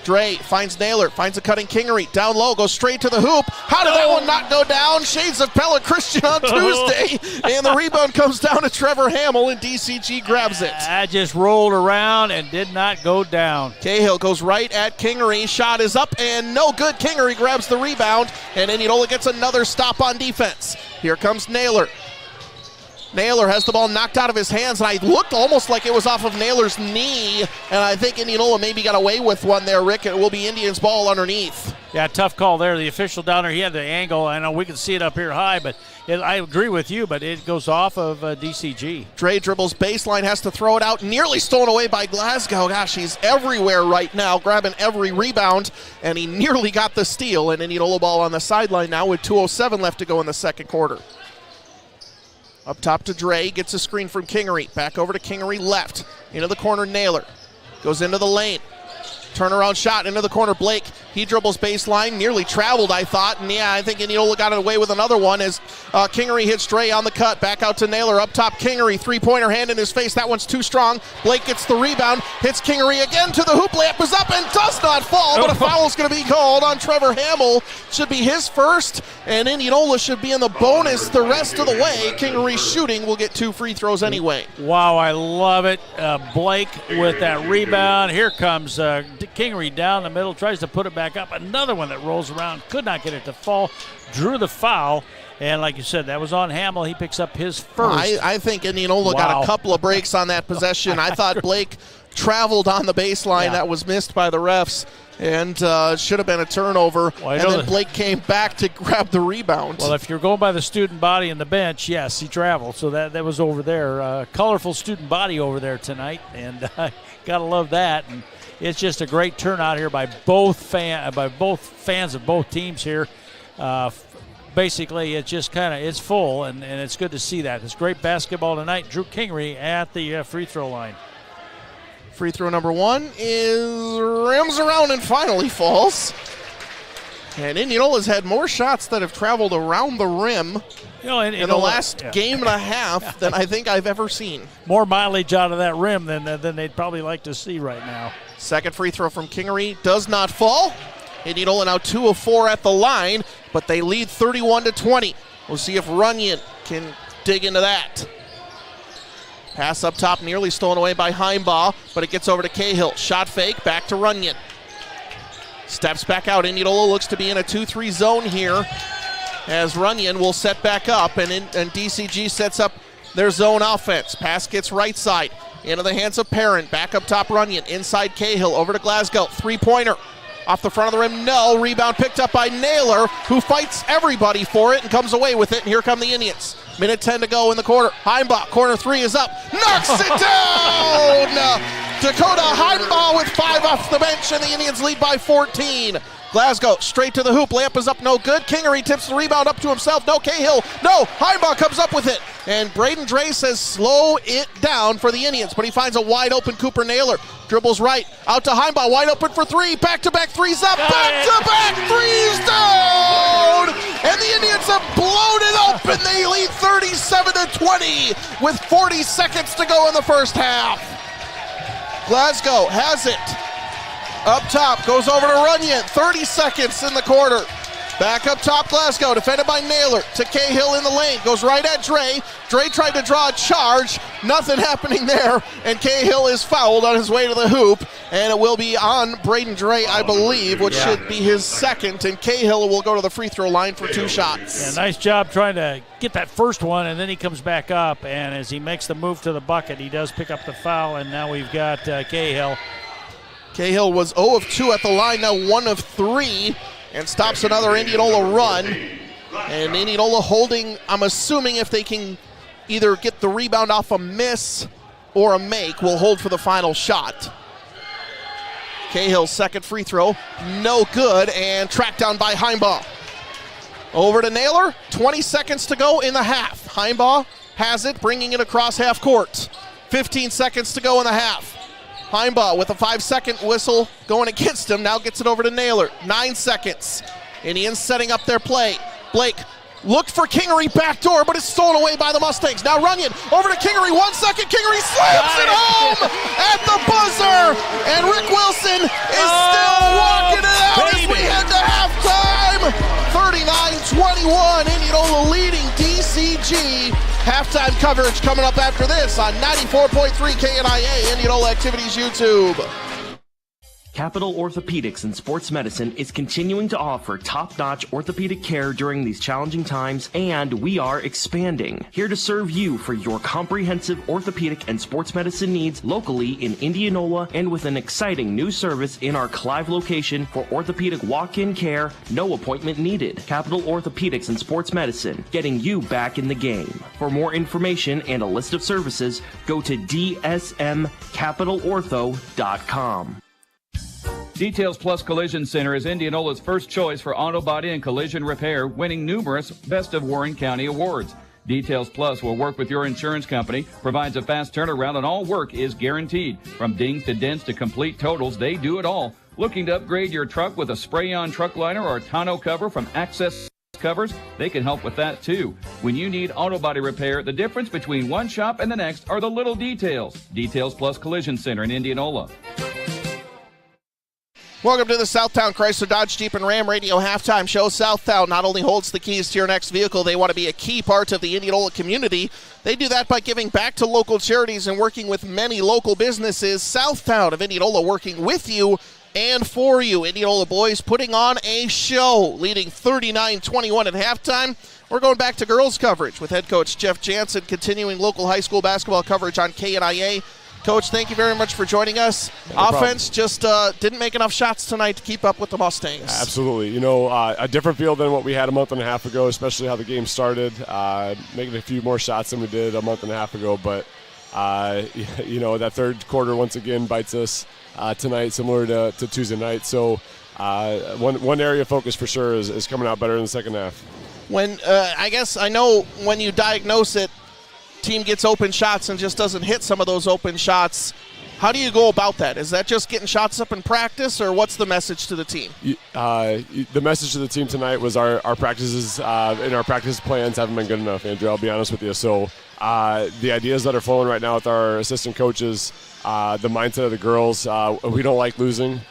Dre finds Naylor, finds a cutting Kingery, down low, goes straight to the hoop. How did that one not go down? Shades of Pella Christian on Tuesday, and the rebound comes down to Trevor Hamill, and DCG grabs it. That just rolled around and did not go down. Cahill goes right at Kingery, shot is up and no good. Kingery grabs the rebound, and Indianola gets another stop on defense. Here comes Naylor. Naylor has the ball knocked out of his hands, and I looked almost like it was off of Naylor's knee, and I think Indianola maybe got away with one there, Rick. It will be Indians' ball underneath. Yeah, tough call there. The official down there, he had the angle. I know we can see it up here high, but I agree with you, but it goes off of DCG. Dre dribbles baseline, has to throw it out, nearly stolen away by Glasgow. Gosh, he's everywhere right now, grabbing every rebound, and he nearly got the steal. And Indianola ball on the sideline now with 2:07 left to go in the second quarter. Up top to Dre, gets a screen from Kingery. Back over to Kingery left, into the corner, Naylor. Goes into the lane. Turnaround shot into the corner, Blake. He dribbles baseline, nearly traveled, I thought. And yeah, I think Indianola got away with another one as Kingery hits Dre on the cut. Back out to Naylor, up top Kingery. Three-pointer, hand in his face. That one's too strong. Blake gets the rebound, hits Kingery again to the hoop. Layup is up and does not fall, but a foul is going to be called on Trevor Hamill. Should be his first, and Indianola should be in the bonus the rest of the way. Kingery shooting will get 2 free throws anyway. Wow, I love it. Blake with that rebound. Here comes Kingery down the middle, tries to put it back up. Another one that rolls around, could not get it to fall, drew the foul, and like you said, that was on Hamill. He picks up his first. I think Indianola got a couple of breaks on that possession. I thought Blake traveled on the baseline. That was missed by the refs, and should have been a turnover. And then Blake came back to grab the rebound. Well, if you're going by the student body in the bench, yes, he traveled. So that was over there. Colorful student body over there tonight, and got to love that. And it's just a great turnout here by both fans of both teams here. Basically, it's just it's full, and it's good to see that. It's great basketball tonight. Drew Kingery at the free throw line. Free throw number 1 is rims around and finally falls. And Indianola's had more shots that have traveled around the rim in the last game and a half than I think I've ever seen. More mileage out of that rim than they'd probably like to see right now. Second free throw from Kingery does not fall. Indianola now 2 of 4 at the line, but they lead 31-20. We'll see if Runyon can dig into that. Pass up top, nearly stolen away by Heimbaugh, but it gets over to Cahill. Shot fake, back to Runyon. Steps back out. Indianola looks to be in a 2-3 zone here as Runyon will set back up, and DCG sets up their zone offense. Pass gets right side into the hands of Perrin. Back up top, Runyon. Inside Cahill, over to Glasgow. Three-pointer. Off the front of the rim, no. Rebound picked up by Naylor, who fights everybody for it and comes away with it, and here come the Indians. Minute 10 to go in the quarter. Heimbaugh, corner 3 is up. Knocks it down! Dakota Heimbaugh with 5 off the bench, and the Indians lead by 14. Glasgow straight to the hoop. Layup is up, no good. Kingery tips the rebound up to himself. No, Cahill. No, Heimbaugh comes up with it. And Braden Dre says slow it down for the Indians, but he finds a wide open Cooper Naylor. Dribbles right, out to Heimbaugh, wide open for 3. Back-to-back threes up, back-to-back threes down! And the Indians have blown it open. They lead 37-20 with 40 seconds to go in the first half. Glasgow has it. Up top, goes over to Runyon. 30 seconds in the quarter. Back up top, Glasgow, defended by Naylor. To Cahill in the lane, goes right at Dre. Dre tried to draw a charge. Nothing happening there. And Cahill is fouled on his way to the hoop. And it will be on Braden Dre, I believe, which should be his second. And Cahill will go to the free throw line for 2 shots. Yeah, nice job trying to get that first one, and then he comes back up. And as he makes the move to the bucket, he does pick up the foul. And now we've got Cahill. Cahill was 0 of 2 at the line, now 1 of 3, and stops another Indianola run. And Indianola holding, I'm assuming if they can either get the rebound off a miss or a make, will hold for the final shot. Cahill's second free throw, no good, and tracked down by Heimbaugh. Over to Naylor, 20 seconds to go in the half. Heimbaugh has it, bringing it across half court. 15 seconds to go in the half. Heimbaugh with a 5-second whistle going against him. Now gets it over to Naylor. 9 seconds. Indians setting up their play. Blake looked for Kingery backdoor, but it's stolen away by the Mustangs. Now Runyon over to Kingery. 1 second. Kingery slams it home at the buzzer. And Rick Wilson is still walking it out as we head to halftime. 39-21. Indianola leading DCG. Halftime coverage coming up after this on 94.3 KNIA, Indianola Activities YouTube. Capital Orthopedics and Sports Medicine is continuing to offer top-notch orthopedic care during these challenging times, and we are expanding. Here to serve you for your comprehensive orthopedic and sports medicine needs locally in Indianola, and with an exciting new service in our Clive location for orthopedic walk-in care, no appointment needed. Capital Orthopedics and Sports Medicine, getting you back in the game. For more information and a list of services, go to dsmcapitalortho.com. Details Plus Collision Center is Indianola's first choice for auto body and collision repair, winning numerous Best of Warren County awards. Details Plus will work with your insurance company, provides a fast turnaround, and all work is guaranteed. From dings to dents to complete totals, they do it all. Looking to upgrade your truck with a spray-on truck liner or a tonneau cover from Access Covers? They can help with that too. When you need auto body repair, the difference between one shop and the next are the little details. Details Plus Collision Center in Indianola. Welcome to the Southtown Chrysler Dodge Jeep and Ram Radio Halftime Show. Southtown not only holds the keys to your next vehicle, they want to be a key part of the Indianola community. They do that by giving back to local charities and working with many local businesses. Southtown of Indianola working with you and for you. Indianola boys putting on a show, leading 39-21 at halftime. We're going back to girls coverage with head coach Jeff Jansen, continuing local high school basketball coverage on KNIA. Coach, thank you very much for joining us. No Offense just didn't make enough shots tonight to keep up with the Mustangs. Absolutely. You know, a different field than what we had a month and a half ago, especially how the game started. Making a few more shots than we did a month and a half ago. But, you know, that third quarter once again bites us tonight, similar to Tuesday night. So one area of focus for sure is coming out better in the second half. When I guess I know when you diagnose it, team gets open shots and just doesn't hit some of those open shots. How do you go about that? Is that just getting shots up in practice, or what's the message to the team? The message to the team tonight was our practices and our practice plans haven't been good enough, Andrew. I'll be honest with you. So the ideas that are flowing right now with our assistant coaches, the mindset of the girls, we don't like losing.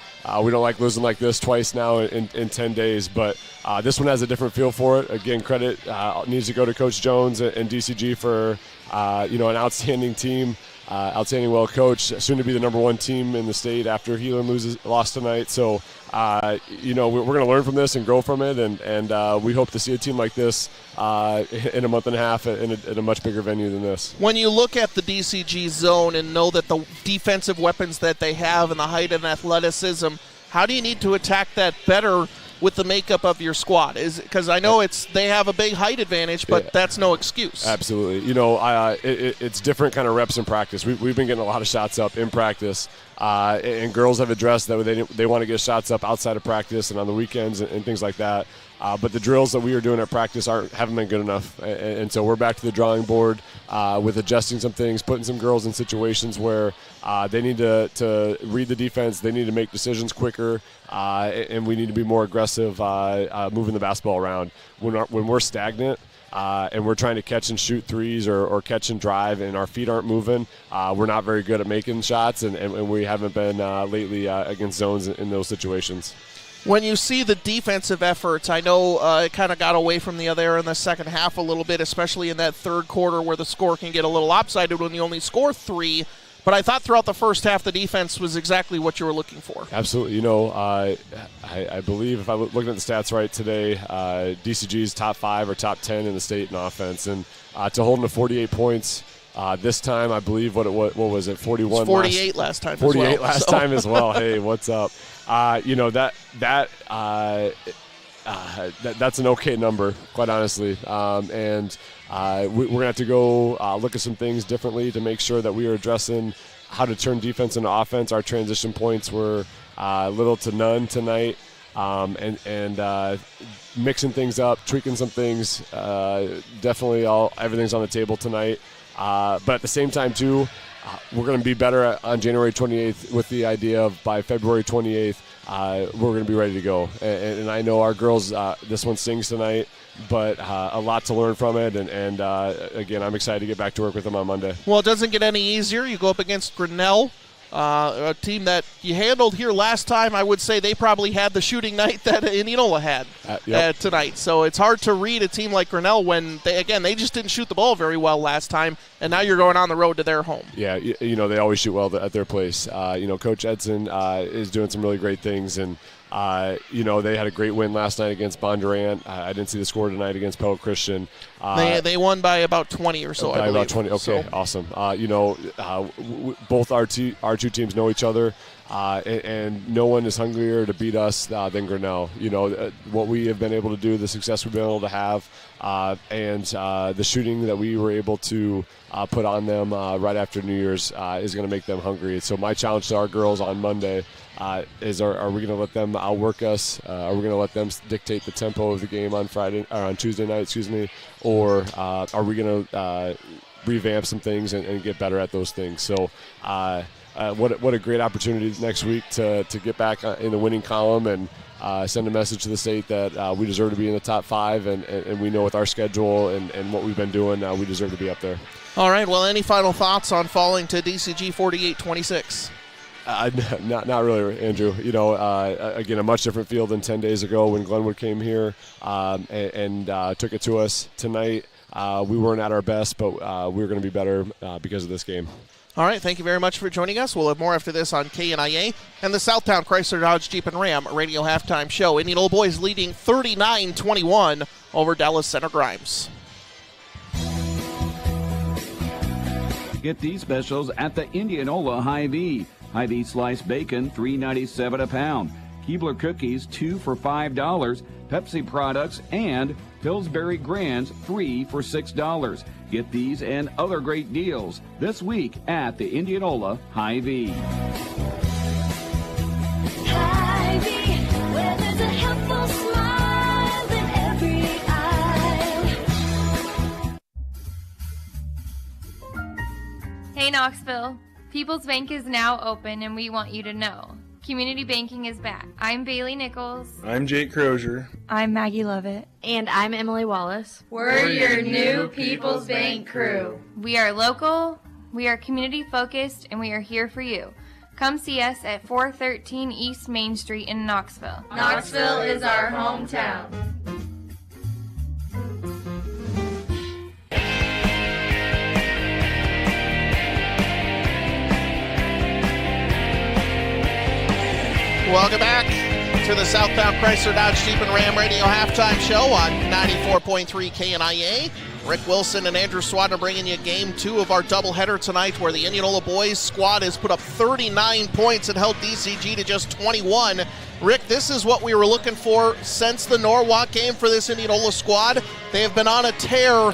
We don't like losing like this twice now in 10 days, but this one has a different feel for it. Again, credit needs to go to Coach Jones and DCG for an outstanding team, outstanding well coached, soon to be the number one team in the state after Heelan lost tonight. So, we're going to learn from this and grow from it, and we hope to see a team like this in a month and a half in a much bigger venue than this. When you look at the DCG zone and know that the defensive weapons that they have and the height and athleticism, how do you need to attack that better with the makeup of your squad? Because I know they have a big height advantage, but that's no excuse. Absolutely. It's different kind of reps in practice. We've been getting a lot of shots up in practice, and girls have addressed that they want to get shots up outside of practice and on the weekends and things like that. But the drills that we are doing at practice haven't been good enough, and so we're back to the drawing board with adjusting some things, putting some girls in situations where they need to read the defense, they need to make decisions quicker, and we need to be more aggressive moving the basketball around. When we're stagnant and we're trying to catch and shoot threes or catch and drive and our feet aren't moving, we're not very good at making shots, and we haven't been lately against zones in those situations. When you see the defensive efforts, I know it kind of got away from the other in the second half a little bit, especially in that third quarter where the score can get a little lopsided when you only score 3. But I thought throughout the first half the defense was exactly what you were looking for. Absolutely. I believe if I looking at the stats right today, DCG's top 5 or top 10 in the state in offense. And to hold them to 48 points this time, I believe what was it, 41? It was 48 last time 48 as well. last time as well. Hey, what's up? That's an okay number, quite honestly. And we're going to have to go look at some things differently to make sure that we are addressing how to turn defense into offense. Our transition points were little to none tonight, and mixing things up, tweaking some things. Definitely everything's on the table tonight. But at the same time, too, we're going to be better on January 28th with the idea of by February 28th, we're going to be ready to go. And I know our girls, this one stings tonight, but a lot to learn from it. And again, I'm excited to get back to work with them on Monday. Well, it doesn't get any easier. You go up against Grinnell, a team that you handled here last time. I would say they probably had the shooting night that Indianola had. tonight. So it's hard to read a team like Grinnell when, they just didn't shoot the ball very well last time, and now you're going on the road to their home. Yeah, they always shoot well at their place. Coach Edson is doing some really great things, and they had a great win last night against Bondurant. I didn't see the score tonight against Pell Christian. They won by about 20 or so, I believe. About 20. Okay, so. Awesome. Both our two teams know each other, and no one is hungrier to beat us than Grinnell. What we have been able to do, the success we've been able to have, and the shooting that we were able to put on them right after New Year's is going to make them hungry. So my challenge to our girls on Monday is: are we going to let them outwork us? Are we going to let them dictate the tempo of the game on Tuesday night? Or are we going to revamp some things and get better at those things? So what a great opportunity next week to get back in the winning column and send a message to the state that we deserve to be in the top 5, and we know with our schedule and what we've been doing, we deserve to be up there. All right, well, any final thoughts on falling to DCG 48-26? Not really, Andrew. Again, a much different field than 10 days ago when Glenwood came here and took it to us. Tonight, we weren't at our best, but we were going to be better because of this game. All right, thank you very much for joining us. We'll have more after this on KNIA and the Southtown Chrysler Dodge Jeep and Ram Radio Halftime Show. Indianola boys leading 39-21 over Dallas Center Grimes. Get these specials at the Indianola Hy-Vee. Hy-Vee sliced bacon, $3.97 a pound. Keebler cookies, 2 for $5. Pepsi products and Pillsbury Grands, 3 for $6. Get these and other great deals this week at the Indianola Hy-Vee. Hy-Vee, where there's a helpful smile in every aisle. Hey Knoxville, People's Bank is now open and we want you to know. Community banking is back. I'm Bailey Nichols. I'm Jake Crozier. I'm Maggie Lovett. And I'm Emily Wallace. We're your new People's Bank crew. We are local, we are community focused, and we are here for you. Come see us at 413 East Main Street in Knoxville. Knoxville is our hometown. Welcome back to the Southbound Chrysler Dodge Jeep and Ram Radio Halftime Show on 94.3 KNIA. Rick Wilson and Andrew Swadner bringing you game 2 of our doubleheader tonight, where the Indianola boys squad has put up 39 points and held DCG to just 21. Rick, this is what we were looking for since the Norwalk game for this Indianola squad. They have been on a tear,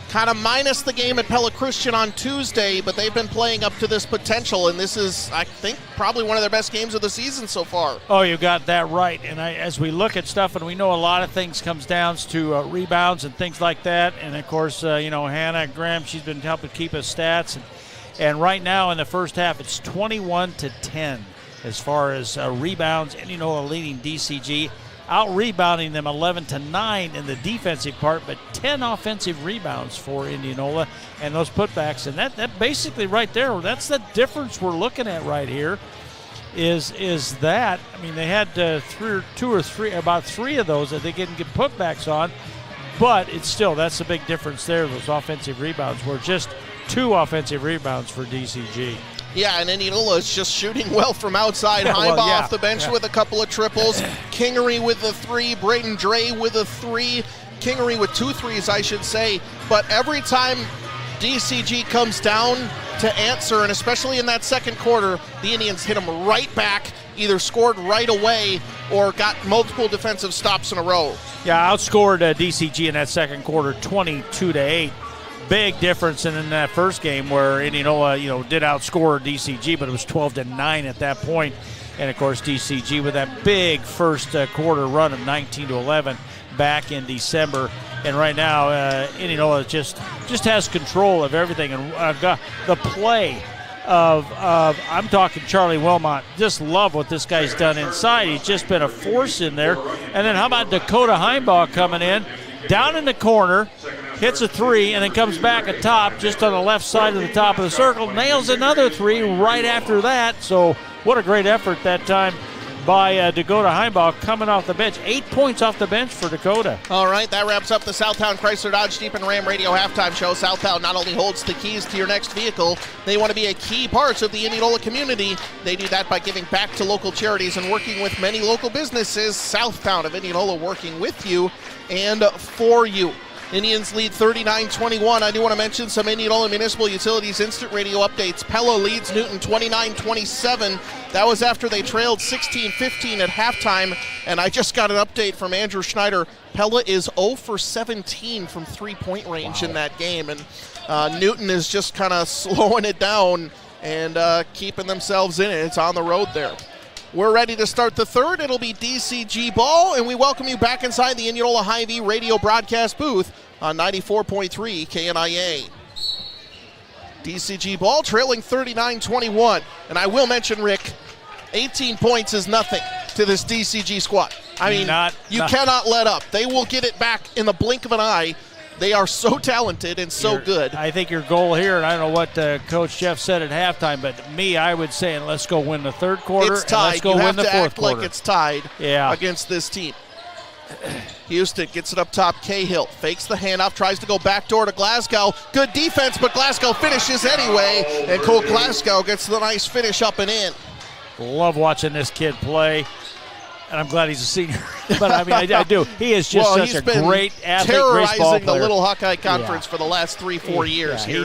kind of minus the game at Pella Christian on Tuesday, but they've been playing up to this potential, and this is, I think, probably one of their best games of the season so far. Oh, you got that right. And as we look at stuff, and we know a lot of things comes down to rebounds and things like that, and of course, Hannah Graham, she's been helping keep us stats, and right now in the first half, it's 21-10 as far as rebounds. Indianola leading DCG, out-rebounding them 11-9 in the defensive part, but 10 offensive rebounds for Indianola and those putbacks. And that basically right there, that's the difference we're looking at right here is that, I mean, they had about three of those that they didn't get putbacks on, but it's still, that's the big difference there. Those offensive rebounds were just 2 offensive rebounds for DCG. Yeah, and Indianola is just shooting well from outside. Heimbaugh off the bench with a couple of triples. Kingery with the 3. Braden Dre with a 3. Kingery with 2 threes, I should say. But every time DCG comes down to answer, and especially in that second quarter, the Indians hit them right back, either scored right away or got multiple defensive stops in a row. Yeah, outscored DCG in that second quarter 22-8. Big difference in that first game where Indianola, did outscore DCG, but it was 12-9 at that point. And of course, DCG with that big first quarter run of 19-11 back in December. And right now, Indianola just has control of everything. And got the play of I'm talking Charlie Wilmot. Just love what this guy's done inside. He's just been a force in there. And then how about Dakota Heimbaugh coming in, down in the corner, hits a 3, and then comes back atop, just on the left side of the top of the circle, nails another 3 right after that. So what a great effort that time by Dakota Heimbaugh coming off the bench. 8 points off the bench for Dakota. All right, that wraps up the Southtown Chrysler Dodge Jeep and Ram Radio halftime show. Southtown not only holds the keys to your next vehicle, they want to be a key part of the Indianola community. They do that by giving back to local charities and working with many local businesses. Southtown of Indianola working with you and for you. Indians lead 39-21. I do want to mention some Indianola Municipal Utilities instant radio updates. Pella leads Newton 29-27. That was after they trailed 16-15 at halftime. And I just got an update from Andrew Schneider. Pella is 0 for 17 from three-point range in that game. And Newton is just kind of slowing it down and keeping themselves in it. It's on the road there. We're ready to start the third. It'll be DCG ball, and we welcome you back inside the Indianola Hy-Vee radio broadcast booth on 94.3 KNIA. DCG ball trailing 39-21. And I will mention, Rick, 18 points is nothing to this DCG squad. I mean, you cannot let up. They will get it back in the blink of an eye. They are so talented and so good. I think your goal here, and I don't know what Coach Jeff said at halftime, but I would say, let's go win the third quarter. It's tied. And let's go win the fourth quarter. Like it's tied against this team. Houston gets it up top. Cahill fakes the handoff, tries to go backdoor to Glasgow. Good defense, but Glasgow finishes anyway, and Cole Glasgow gets the nice finish up and in. Love watching this kid play. And I'm glad he's a senior. But, I mean, I do. He is just such a great athlete, great ball player. Terrorizing the Little Hawkeye Conference for the last 3-4 years here. He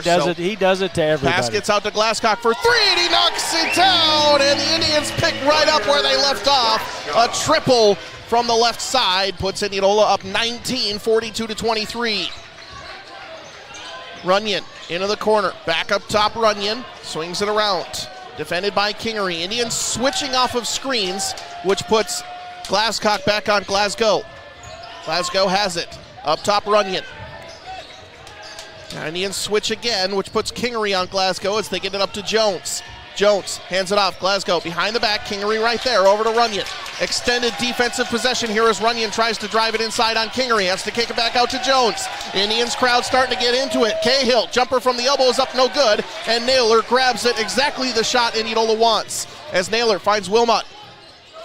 does it to everybody. Pass gets out to Glasscock for three, and he knocks it down. And the Indians pick right up where they left off. A triple from the left side puts Indianola up 19, 42-23. Runyon into the corner. Back up top, Runyon. Swings it around. Defended by Kingery. Indians switching off of screens, which puts Glasscock back on Glasgow. Glasgow has it. Up top, Runyon. Indians switch again, which puts Kingery on Glasgow as they get it up to Jones. Jones hands it off. Glasgow behind the back. Kingery right there. Over to Runyon. Extended defensive possession here as Runyon tries to drive it inside on Kingery. Has to kick it back out to Jones. Indians crowd starting to get into it. Cahill, jumper from the elbow is up, no good. And Naylor grabs it. Exactly the shot Indianola wants. As Naylor finds Wilmot.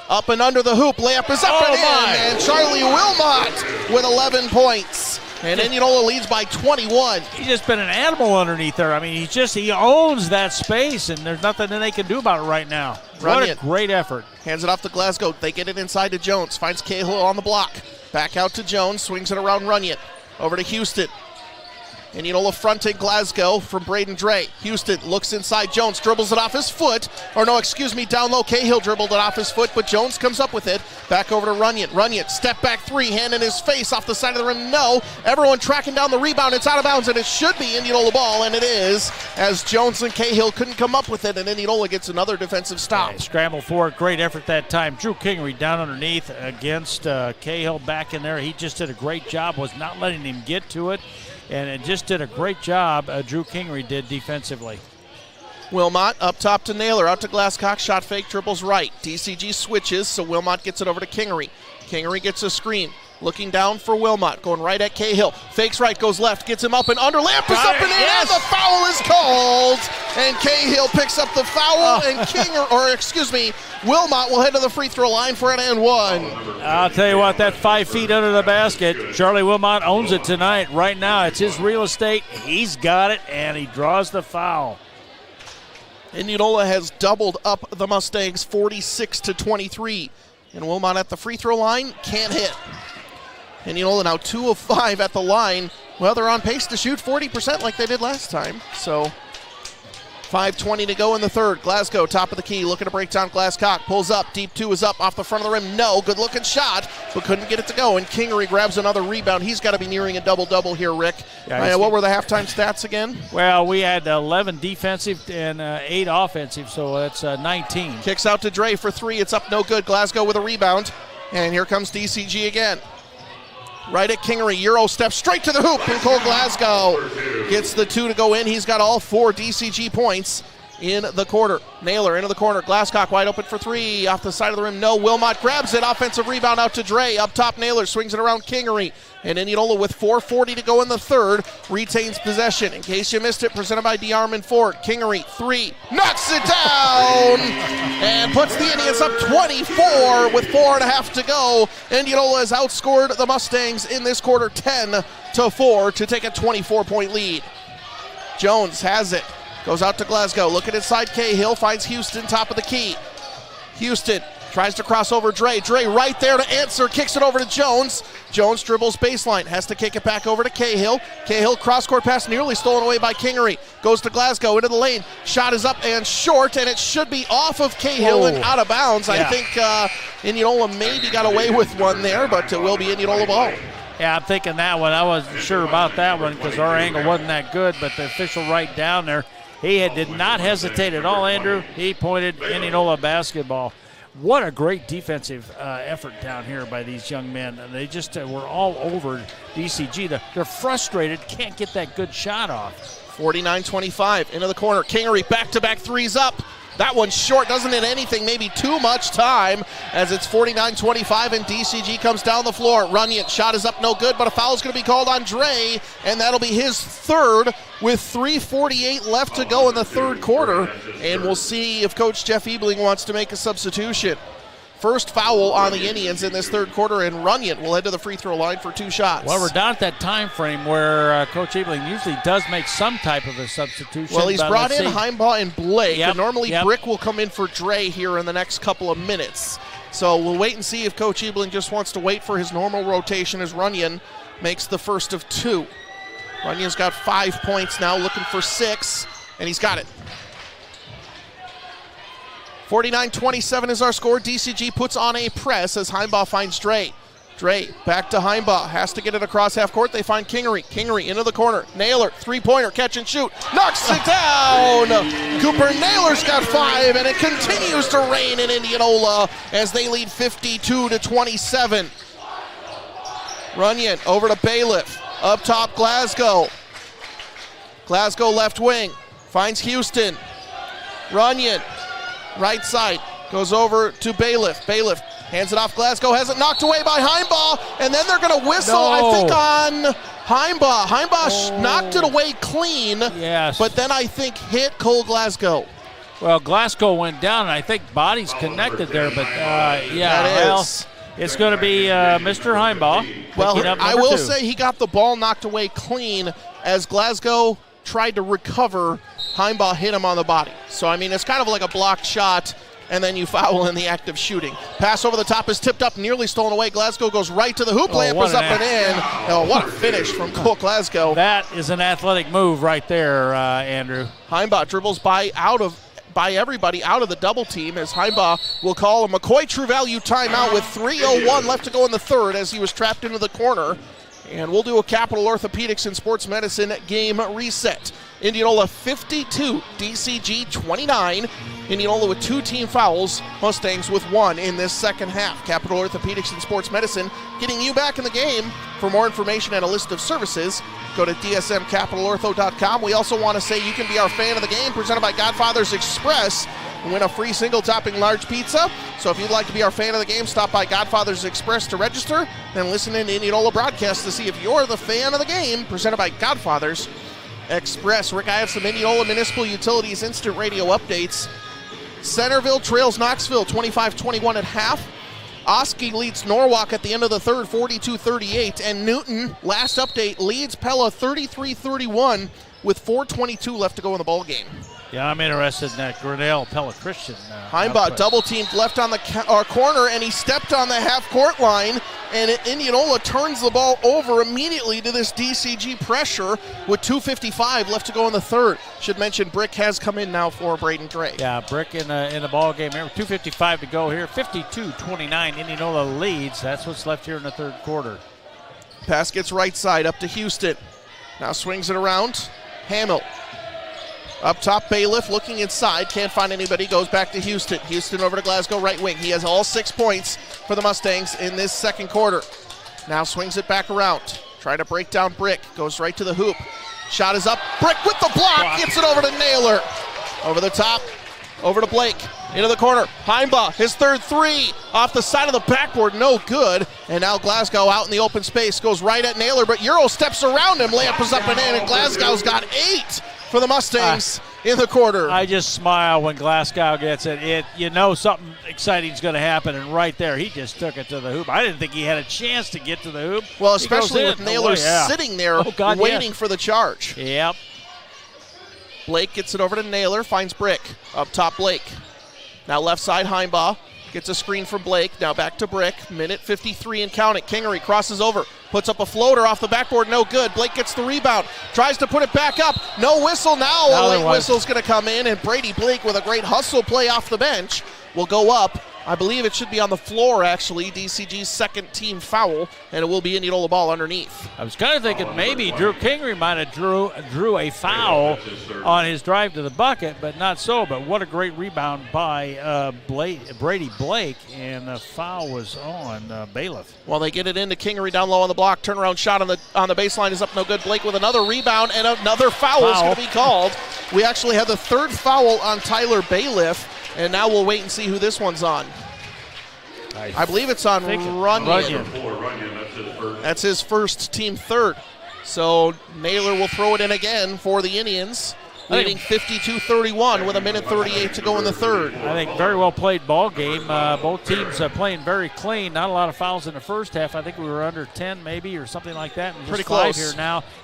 Up and under the hoop. Layup is up and in. And Charlie Wilmot with 11 points. And Indianola leads by 21. He's just been an animal underneath there. I mean, he owns that space, and there's nothing that they can do about it right now. What a great effort. Hands it off to Glasgow. They get it inside to Jones. Finds Cahill on the block. Back out to Jones. Swings it around Runyon. Over to Houston. Indianola fronting Glasgow from Braden Dre. Houston looks inside Jones, dribbles it off his foot. Down low. Cahill dribbled it off his foot, but Jones comes up with it. Back over to Runyon. Runyon, step back three, hand in his face off the side of the rim. No. Everyone tracking down the rebound. It's out of bounds, and it should be Indianola ball, and it is, as Jones and Cahill couldn't come up with it, and Indianola gets another defensive stop. Scramble for it. Great effort that time. Drew Kingery down underneath against Cahill back in there. He just did a great job, was not letting him get to it. And it just did a great job, Drew Kingery did defensively. Wilmot up top to Naylor, out to Glasscock, shot fake, dribbles right. DCG switches, so Wilmot gets it over to Kingery. Kingery gets a screen, looking down for Wilmot, going right at Cahill. Fakes right, goes left, gets him up and under. Lamp is up and in, and the foul is called. And Cahill picks up the foul, and Wilmot will head to the free throw line for an and one. I'll tell you what, that 5 feet under the basket, Charlie Wilmot owns it tonight. Right now, it's his real estate. He's got it, and he draws the foul. Indianola has doubled up the Mustangs 46-23. And Wilmot at the free throw line can't hit. Indianola now 2 of 5 at the line. Well, they're on pace to shoot 40% like they did last time. So 5:20 to go in the third. Glasgow, top of the key, looking to break down Glasscock. Pulls up, deep two is up, off the front of the rim. No, good looking shot, but couldn't get it to go. And Kingery grabs another rebound. He's got to be nearing a double-double here, Rick. What were the halftime stats again? Well, we had 11 defensive and 8 offensive, so that's 19. Kicks out to Dre for three. It's up, no good. Glasgow with a rebound. And here comes DCG again. Right at Kingery, Euro steps straight to the hoop, and Cole Glasgow gets the 2 to go in. He's got all 4 DCG points. in the quarter. Naylor into the corner. Glasscock wide open for three. Off the side of the rim, no. Wilmot grabs it. Offensive rebound out to Dre. Up top, Naylor swings it around Kingery. And Indianola with 4:40 to go in the third retains possession. In case you missed it, presented by DeArmond Ford. Kingery, three, knocks it down and puts the Indians up 24 with 4.5 to go. Indianola has outscored the Mustangs in this quarter 10-4 to take a 24-point lead. Jones has it. Goes out to Glasgow. Looking inside Cahill. Finds Houston top of the key. Houston tries to cross over Dre. Dre right there to answer. Kicks it over to Jones. Jones dribbles baseline. Has to kick it back over to Cahill. Cahill cross-court pass nearly stolen away by Kingery. Goes to Glasgow into the lane. Shot is up and short, and it should be off of Cahill and out of bounds. Yeah. I think Indianola maybe got away with one there, but it will be Indianola ball. Yeah, I'm thinking that one. I wasn't sure about that one because our angle wasn't that good, but the official right down there, he did not hesitate at all, Andrew. He pointed Indianola basketball. What a great defensive effort down here by these young men. They just were all over DCG. They're frustrated, can't get that good shot off. 49-25 into the corner. Kingery back-to-back threes up. That one's short, doesn't hit anything, maybe too much time as it's 49-25 and DCG comes down the floor. Runyon, shot is up, no good, but a foul is going to be called on Dre, and that'll be his third with 3:48 left to go in the third quarter, and we'll see if Coach Jeff Ebling wants to make a substitution. First foul on the Indians in this third quarter, and Runyon will head to the free throw line for two shots. Well, we're down at that time frame where Coach Ebling usually does make some type of a substitution. Well, he's brought in Heimbaugh and Blake, and normally Yep. Brick will come in for Dre here in the next couple of minutes. So we'll wait and see if Coach Ebling just wants to wait for his normal rotation as Runyon makes the first of two. Runyon's got 5 points now, looking for 6, and he's got it. 49-27 is our score. DCG puts on a press as Heimbaugh finds Dre. Dre back to Heimbaugh. Has to get it across half court. They find Kingery. Kingery into the corner. Naylor, three-pointer, catch and shoot. Knocks it down. Cooper Naylor's got 5, and it continues to rain in Indianola as they lead 52-27. Runyon over to Bailiff. Up top, Glasgow. Glasgow left wing. Finds Houston. Runyon. Right side, goes over to Bailiff. Bailiff hands it off. Glasgow has it knocked away by Heimbaugh, and then they're going to whistle, I think, on Heimbaugh. Heimbaugh knocked it away clean, yes, but then I think hit Cole Glasgow. Well, Glasgow went down, and I think bodies connected there, but it's going to be Mr. Heimbaugh. Well, I will say he got the ball knocked away clean as Glasgow tried to recover. Heimbaugh hit him on the body. So, I mean, it's kind of like a blocked shot, and then you foul in the act of shooting. Pass over the top is tipped up, nearly stolen away. Glasgow goes right to the hoop. Layup is up and in. Oh, what a finish from Cole Glasgow. That is an athletic move right there, Andrew. Heimbaugh dribbles by everybody out of the double team as Heimbaugh will call a McCoy True Value timeout with 3:01 left to go in the third as he was trapped into the corner. And we'll do a Capital Orthopedics and Sports Medicine game reset. Indianola 52, DCG 29. Indianola with 2 team fouls, Mustangs with 1 in this second half. Capital Orthopedics and Sports Medicine getting you back in the game. For more information and a list of services, go to dsmcapitalortho.com. We also want to say you can be our fan of the game, presented by Godfather's Express, and win a free single topping large pizza. So if you'd like to be our fan of the game, stop by Godfather's Express to register, then listen in to Indianola broadcast to see if you're the fan of the game, presented by Godfather's Express. Rick, I have some Indianola Municipal Utilities instant radio updates. Centerville trails Knoxville 25-21 at half. Oski leads Norwalk at the end of the third 42-38, and Newton, last update, leads Pella 33-31 with 4:22 left to go in the ball game. Yeah, I'm interested in that Grinnell Pella Christian. Heimbaugh double teamed left on the corner, and he stepped on the half court line, and Indianola turns the ball over immediately to this DCG pressure with 2:55 left to go in the third. Should mention Brick has come in now for Braden Dre. Yeah, Brick in the ball game. Remember, 2:55 to go here. 52-29. Indianola leads. That's what's left here in the third quarter. Pass gets right side up to Houston. Now swings it around. Hamill. Up top, Bailiff looking inside. Can't find anybody. Goes back to Houston. Houston over to Glasgow right wing. He has all 6 points for the Mustangs in this second quarter. Now swings it back around. Try to break down Brick. Goes right to the hoop. Shot is up. Brick with the block. Gets it over to Naylor. Over the top, over to Blake, into the corner. Heimbaugh, his third three, off the side of the backboard, no good. And now Glasgow out in the open space, goes right at Naylor, but Euro steps around him. Layup is up and in, and Glasgow's got 8 for the Mustangs in the quarter. I just smile when Glasgow gets it. You know something exciting is going to happen, and right there, he just took it to the hoop. I didn't think he had a chance to get to the hoop. Well, especially with Naylor sitting there waiting for the charge. Yep. Blake gets it over to Naylor, finds Brick. Up top, Blake. Now left side, Heimbaugh. Gets a screen from Blake. Now back to Brick. Minute 53 and count it. Kingery crosses over. Puts up a floater off the backboard. No good. Blake gets the rebound. Tries to put it back up. No whistle now. A late whistle's going to come in. And Brady Blake with a great hustle play off the bench will go up. I believe it should be on the floor, actually. DCG's second team foul, and it will be Indianola ball underneath. I was kind of thinking maybe Drew Kingery might have drew a foul on his drive to the bucket, but not so. But what a great rebound by Brady Blake, and the foul was on Bailiff. Well, they get it into Kingery down low on the block. Turnaround shot on the baseline is up, no good. Blake with another rebound, and another foul is going to be called. We actually had the third foul on Tyler Bailiff. And now we'll wait and see who this one's on. I believe it's on Runyon. That's his first, team third. So Naylor will throw it in again for the Indians, leading 52-31 with a minute 38 to go in the third. I think very well played ball game. Both teams playing very clean. Not a lot of fouls in the first half. I think we were under 10 maybe or something like that. And just pretty 5 close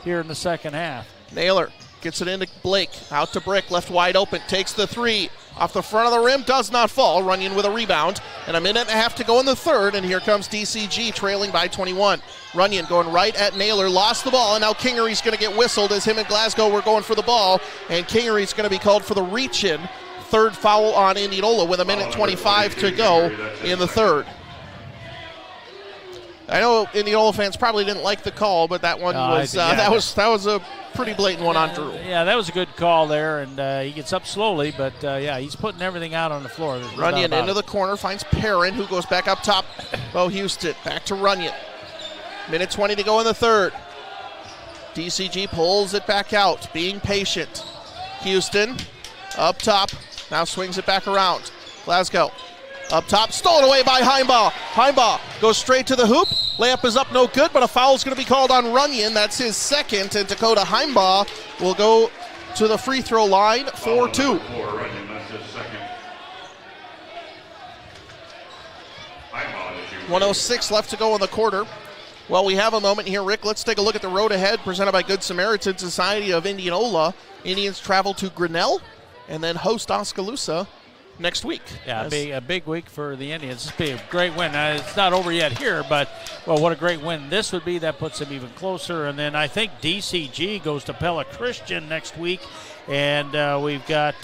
here in the second half. Naylor gets it into Blake. Out to Brick, left wide open. Takes the three. Off the front of the rim, does not fall. Runyon with a rebound. And a minute and a half to go in the third, and here comes DCG trailing by 21. Runyon going right at Naylor, lost the ball, and now Kingery's going to get whistled as him and Glasgow were going for the ball, and Kingery's going to be called for the reach-in. Third foul on Indianola with a minute 25 to go in the third. I know Indianola fans probably didn't like the call, but that one was that was a pretty blatant one on Drew. Yeah, that was a good call there, and he gets up slowly, but he's putting everything out on the floor. Runyon into the corner, finds Perrin, who goes back up top. Bo Houston back to Runyon. Minute 20 to go in the third. DCG pulls it back out, being patient. Houston up top, now swings it back around. Glasgow up top, stolen away by Heimbaugh. Heimbaugh goes straight to the hoop. Layup is up, no good, but a foul is going to be called on Runyon. That's his second, and Dakota Heimbaugh will go to the free throw line for 2. 1:06 left to go in the quarter. Well, we have a moment here, Rick. Let's take a look at the road ahead presented by Good Samaritan Society of Indianola. Indians travel to Grinnell and then host Oskaloosa next week. Yeah, a big week for the Indians. This would be a great win. It's not over yet here, but, well, what a great win this would be. That puts them even closer. And then I think DCG goes to Pella Christian next week, and we've got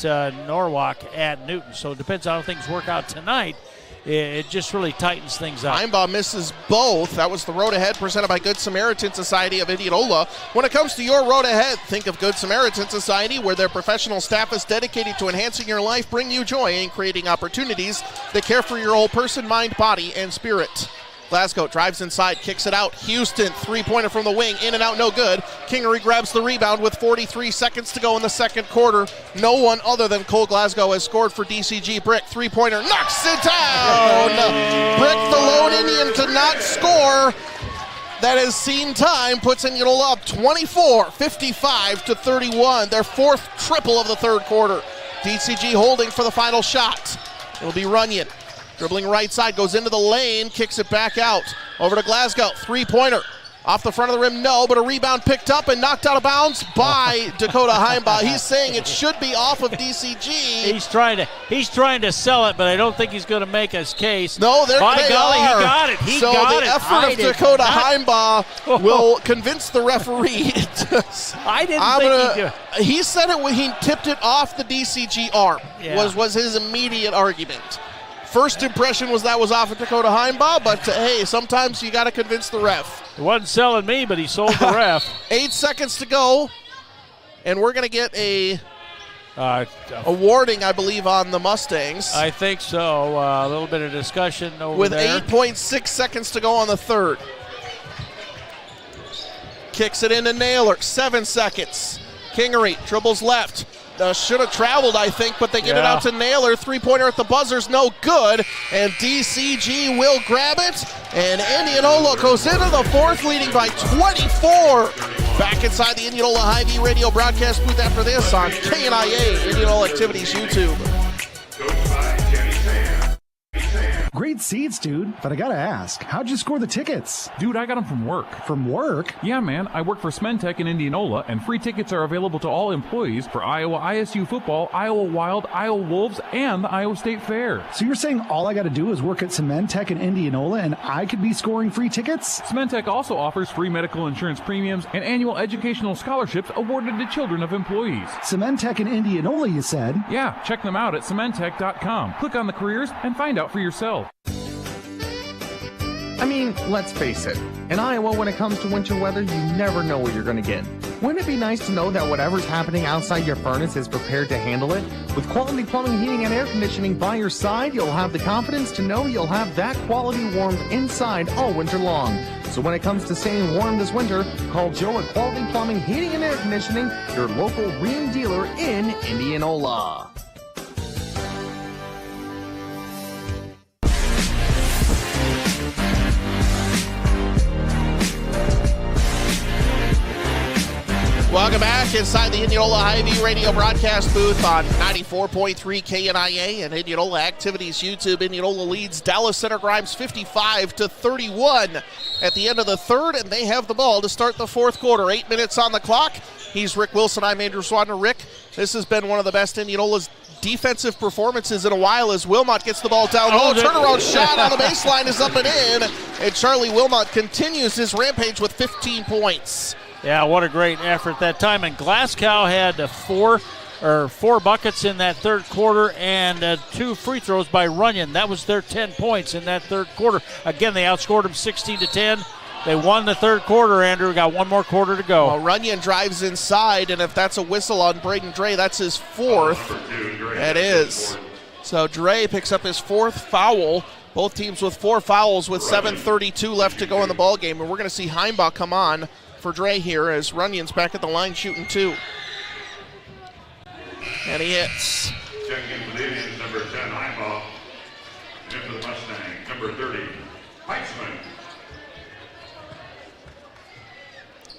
Norwalk at Newton. So it depends on how things work out tonight. It just really tightens things up. Heimbaugh misses both. That was the road ahead presented by Good Samaritan Society of Indianola. When it comes to your road ahead, think of Good Samaritan Society, where their professional staff is dedicated to enhancing your life, bring you joy, and creating opportunities that care for your whole person, mind, body, and spirit. Glasgow drives inside, kicks it out. Houston, three-pointer from the wing, in and out, no good. Kingery grabs the rebound with 43 seconds to go in the second quarter. No one other than Cole Glasgow has scored for DCG. Brick, three-pointer, knocks it down! Brick, the lone Indian to not score. That has seen time, puts Indianola up 24, 55 to 31. Their fourth triple of the third quarter. DCG holding for the final shot. It'll be Runyon. Dribbling right side, goes into the lane, kicks it back out. Over to Glasgow, three-pointer. Off the front of the rim, no, but a rebound picked up and knocked out of bounds by Dakota Heimbaugh. He's saying it should be off of DCG. He's trying to sell it, but I don't think he's going to make his case. No, by golly, he got it. So the effort of Dakota Heimbaugh will convince the referee. I didn't think he did. He said it when he tipped it off the DCG arm. Yeah. Was his immediate argument. First impression was that was off of Dakota Heimbaugh, but hey, sometimes you got to convince the ref. He wasn't selling me, but he sold the ref. 8 seconds to go, and we're going to get a warning, I believe, on the Mustangs. I think so. A little bit of discussion over with there. 8.6 seconds to go on the third. Kicks it into Naylor, 7 seconds. Kingery dribbles left. should have traveled, I think, but they get it out to Naylor. Three-pointer at the buzzer's no good, and DCG will grab it, and Indianola goes into the fourth, leading by 24. Back inside the Indianola Hy-Vee radio broadcast booth after this on KNIA, Indianola Activities YouTube. Great seats, dude. But I gotta ask, how'd you score the tickets? Dude, I got them from work. From work? Yeah, man. I work for Smentech in Indianola, and free tickets are available to all employees for Iowa ISU football, Iowa Wild, Iowa Wolves, and the Iowa State Fair. So you're saying all I gotta do is work at Smentech in Indianola and I could be scoring free tickets? Smentech also offers free medical insurance premiums and annual educational scholarships awarded to children of employees. Smentech in Indianola, you said? Yeah, check them out at cementech.com. Click on the careers and find out for yourself. I mean, let's face it. In Iowa, when it comes to winter weather, you never know what you're going to get. Wouldn't it be nice to know that whatever's happening outside your furnace is prepared to handle it? With quality plumbing, heating, and air conditioning by your side, you'll have the confidence to know you'll have that quality warmth inside all winter long. So when it comes to staying warm this winter, call Joe at Quality Plumbing, Heating, and Air Conditioning, your local Rheem dealer in Indianola. Welcome back inside the Indianola Hy-Vee radio broadcast booth on 94.3 KNIA and Indianola Activities YouTube. Indianola leads Dallas Center Grimes 55-31 at the end of the third, and they have the ball to start the fourth quarter. 8 minutes on the clock. He's Rick Wilson. I'm Andrew Swadner. Rick, this has been one of the best Indianola's defensive performances in a while as Wilmot gets the ball down low. Turnaround shot on the baseline is up and in, and Charlie Wilmot continues his rampage with 15 points. Yeah, what a great effort that time. And Glasgow had four buckets in that third quarter and 2 free throws by Runyon. That was their 10 points in that third quarter. Again, they outscored them 16-10. They won the third quarter, Andrew. Got one more quarter to go. Well, Runyon drives inside, and if that's a whistle on Braden Dre, that's his fourth. It is. So Dre picks up his fourth foul. Both teams with 4 fouls with 7:32 left to go in the ballgame. And we're going to see Heimbach come on for Dre here as Runyon's back at the line shooting 2. And he hits. Checking in with Indians, number 10, Heimbach. And in for the Mustang, number 30, Heitzman.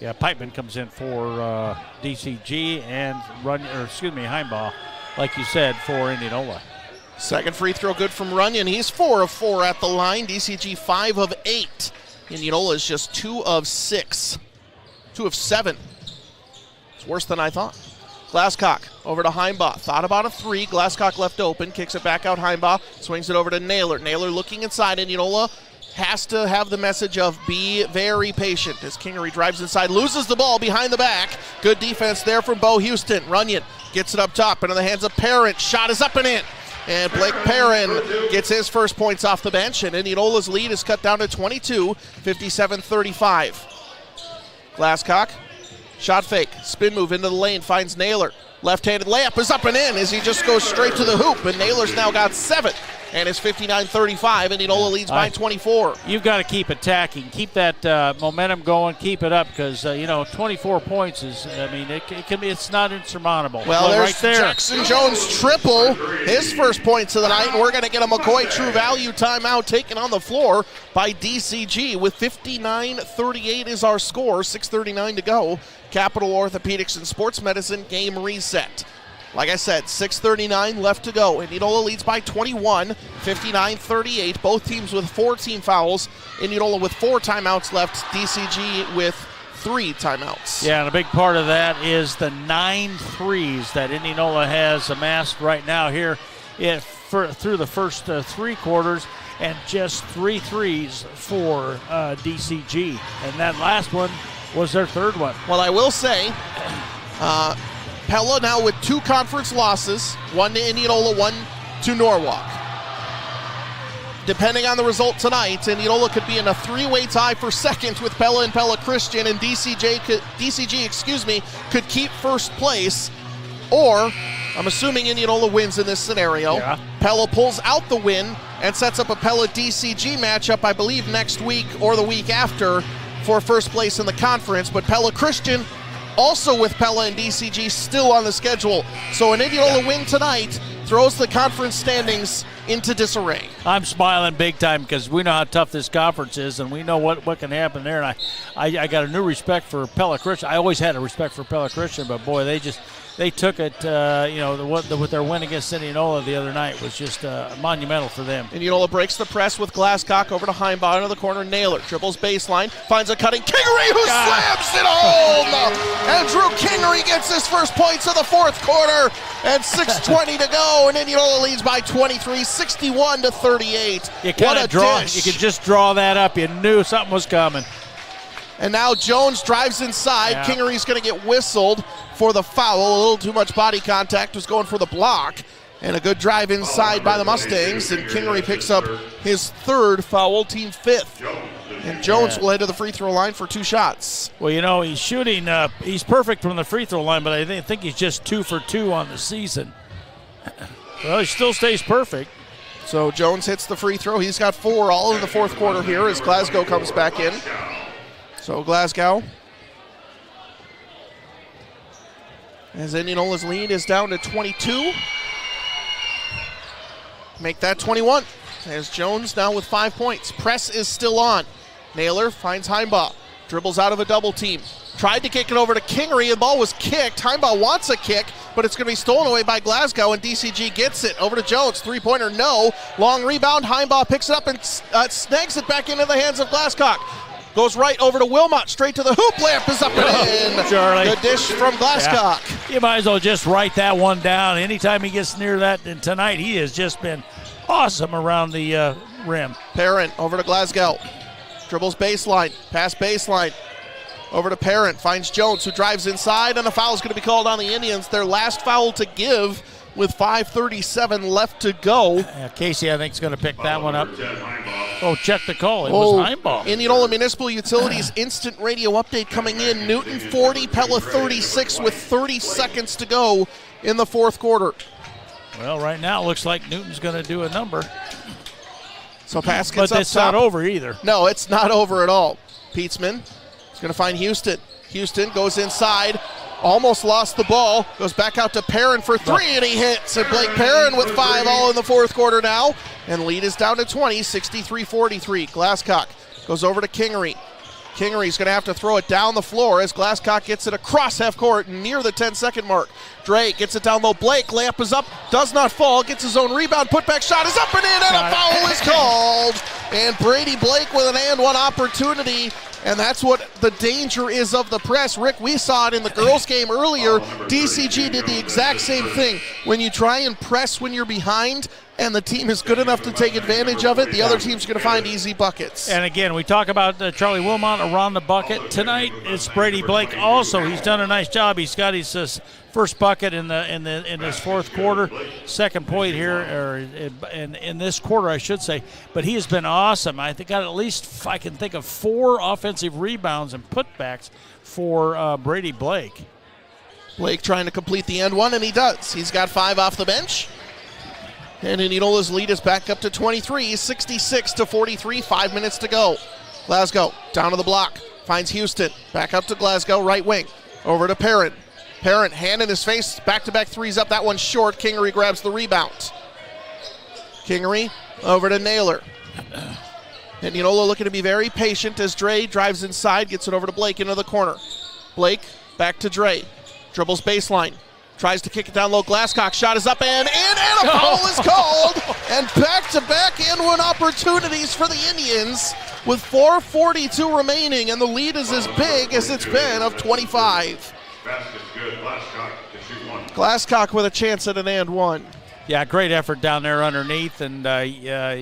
Yeah, Pipeman comes in for DCG and Heimbach, like you said, for Indianola. Second free throw good from Runyon. He's 4 of 4 at the line. DCG 5 of 8. Indianola is just 2 of 6. 2 of 7. It's worse than I thought. Glasscock over to Heimbach. Thought about a 3. Glasscock left open. Kicks it back out. Heimbach swings it over to Naylor. Naylor looking inside. Indianola has to have the message of be very patient as Kingery drives inside. Loses the ball behind the back. Good defense there from Bo Houston. Runyon gets it up top into the hands of Parent. Shot is up and in. And Blake Perrin gets his first points off the bench. And Indianola's lead is cut down to 22, 57-35. Glasscock, shot fake, spin move into the lane, finds Naylor. Left-handed layup is up and in as he just goes straight to the hoop. And Naylor's now got 7. And it's 59-35. Indianola leads by 24. You've got to keep attacking. Keep that momentum going. Keep it up because, 24 points is, it's not insurmountable. Well, there's right there. Jackson Jones triple, his first points of the night. And we're going to get a McCoy True Value timeout taken on the floor by DCG with 59-38 is our score. 6:39 to go. Capital Orthopedics and Sports Medicine game reset. Like I said, 6:39 left to go. Indianola leads by 21, 59-38. Both teams with 4 team fouls. Indianola with 4 timeouts left. DCG with 3 timeouts. Yeah, and a big part of that is the 9 threes that Indianola has amassed right now here through the first 3 quarters, and just 3 threes for DCG. And that last one was their third one. Well, I will say, Pella now with 2 conference losses, 1 to Indianola, 1 to Norwalk. Depending on the result tonight, Indianola could be in a 3-way tie for second with Pella and Pella Christian, and DCG could keep first place. Or, I'm assuming Indianola wins in this scenario. Yeah. Pella pulls out the win and sets up a Pella DCG matchup, I believe, next week or the week after for first place in the conference. But Pella Christian also with Pella and DCG still on the schedule. So an Indianola win tonight throws the conference standings into disarray. I'm smiling big time because we know how tough this conference is, and we know what can happen there. And I got a new respect for Pella Christian. I always had a respect for Pella Christian, but boy, they took it. With their win against Indianola the other night was just monumental for them. Indianola breaks the press with Glasscock over to Heimbach into the corner. Naylor dribbles baseline, finds a cutting Kingery who slams it home. And Drew Kingery gets his first points of the fourth quarter, and 6:20 to go, and Indianola leads by 23, 61-38. You could just draw that up. You knew something was coming. And now Jones drives inside. Yeah. Kingery's going to get whistled for the foul. A little too much body contact, was going for the block. And a good drive inside by the Mustangs. And Kingery picks up his third foul, team fifth. And Jones will head to the free throw line for 2 shots. Well, he's shooting. He's perfect from the free throw line, but I think he's just 2 for 2 on the season. Well, he still stays perfect. So Jones hits the free throw. He's got 4 all in the fourth quarter here as Glasgow comes back in. So Glasgow, as Indianola's lead is down to 22. Make that 21. As Jones now with 5 points. Press is still on. Naylor finds Heimbach. Dribbles out of a double team. Tried to kick it over to Kingery. The ball was kicked. Heimbach wants a kick, but it's going to be stolen away by Glasgow, and DCG gets it. Over to Jones. Three-pointer, no. Long rebound. Heimbach picks it up and snags it back into the hands of Glasscock. Goes right over to Wilmot, straight to the hoop. Lamp is up and in. Charlie. Good dish from Glasscock. Yeah. You might as well just write that one down. Anytime he gets near that, and tonight he has just been awesome around the rim. Parent over to Glasgow. Dribbles baseline, pass baseline. Over to Parent, finds Jones, who drives inside, and a foul is going to be called on the Indians. Their last foul to give with 5:37 left to go. Casey, I think, is going to pick that one up. Oh, check the call. It was Heimbach. Indianola Municipal Utilities instant radio update coming in. Newton 40, Pella 36 with 30 seconds to go in the fourth quarter. Well, right now it looks like Newton's going to do a number. So pass gets up top. But it's not over either. No, it's not over at all. Pietzman is going to find Houston. Houston goes inside. Almost lost the ball. Goes back out to Perrin for 3, and he hits. And Blake Perrin with 5 all in the fourth quarter now. And lead is down to 20, 63-43. Glasscock goes over to Kingery. Kingery's going to have to throw it down the floor as Glasscock gets it across half court near the 10-second mark. Drake gets it down low. Blake, layup is up, does not fall, gets his own rebound. Putback shot is up and in, and a foul is called. And Brady Blake with an and one opportunity. And that's what the danger is of the press. Rick, we saw it in the girls' game earlier. DCG did the exact same thing. When you try and press when you're behind and the team is good enough to take advantage of it, the other team's going to find easy buckets. And again, we talk about Charlie Wilmot around the bucket. Tonight, it's Brady Blake also. He's done a nice job. He's got his first bucket in this fourth quarter, second point here, or in this quarter, I should say. But he has been awesome. I think got at least, I can think of 4 offensive rebounds and putbacks for Brady Blake. Blake trying to complete the end one, and he does. He's got 5 off the bench. And Indianola's lead is back up to 23, 66-43, 5 minutes to go. Glasgow down to the block, finds Houston, back up to Glasgow, right wing, over to Parent. Parent, hand in his face, back-to-back threes up, that one's short. Kingery grabs the rebound. Kingery over to Naylor. Indianola looking to be very patient as Dre drives inside, gets it over to Blake into the corner. Blake back to Dre, dribbles baseline. Tries to kick it down low. Glasscock shot is up and in, and a foul is called. And back-to-back and one opportunities for the Indians with 4:42 remaining, and the lead is as big as it's been of 25. Basket's good. Glasscock to shoot one. Glasscock with a chance at an and one. Yeah, great effort down there underneath, and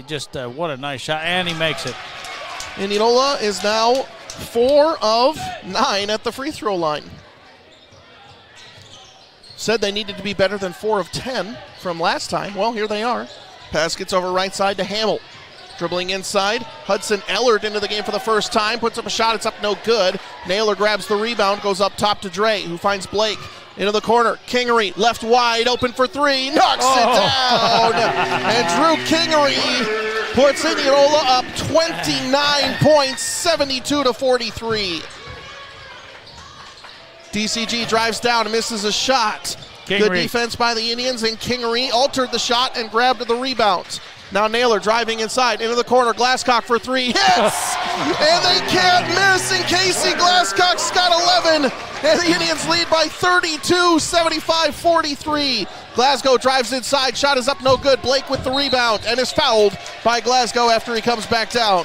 just what a nice shot, and he makes it. Indianola is now 4 of 9 at the free throw line. Said they needed to be better than 4 of 10 from last time. Well, here they are. Pass gets over right side to Hamill. Dribbling inside, Hudson Ellard into the game for the first time. Puts up a shot, it's up no good. Naylor grabs the rebound, goes up top to Dre, who finds Blake. Into the corner, Kingery left wide, open for 3, knocks it down. And Drew Kingery puts Indianola up 29 points, 72-43. DCG drives down and misses a shot. Good Kingery. defense by the Indians, and Kingery altered the shot and grabbed the rebound. Now Naylor driving inside, into the corner, Glasscock for three, hits! And they can't miss, and Casey Glasscock's got 11, and the Indians lead by 32, 75-43. Glasgow drives inside, shot is up, no good. Blake with the rebound, and is fouled by Glasgow after he comes back down.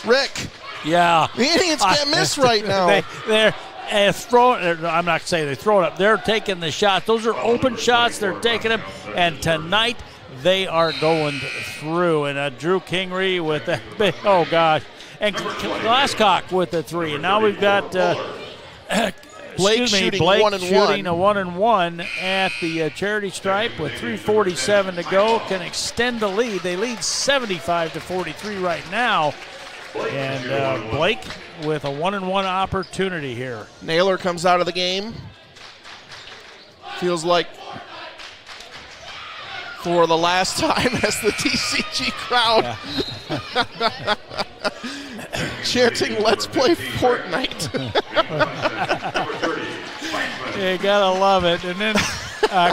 Rick, Yeah. the Indians can't miss right now. They're I'm not saying they throw it up. They're taking the shot. Those are open shots. They're taking them. And tonight they are going through. And Drew Kingery with that big, oh gosh. And Glasscock with the three. And now we've got Blake shooting 1 and 1. shooting a 1-and-1 at the charity stripe with 3:47 to go. Can extend the lead. They lead 75-43 right now. And Blake with a 1-and-1 opportunity here. Naylor comes out of the game. Feels like for the last time as the TCG crowd chanting, "Let's play Fortnite." You gotta love it. And then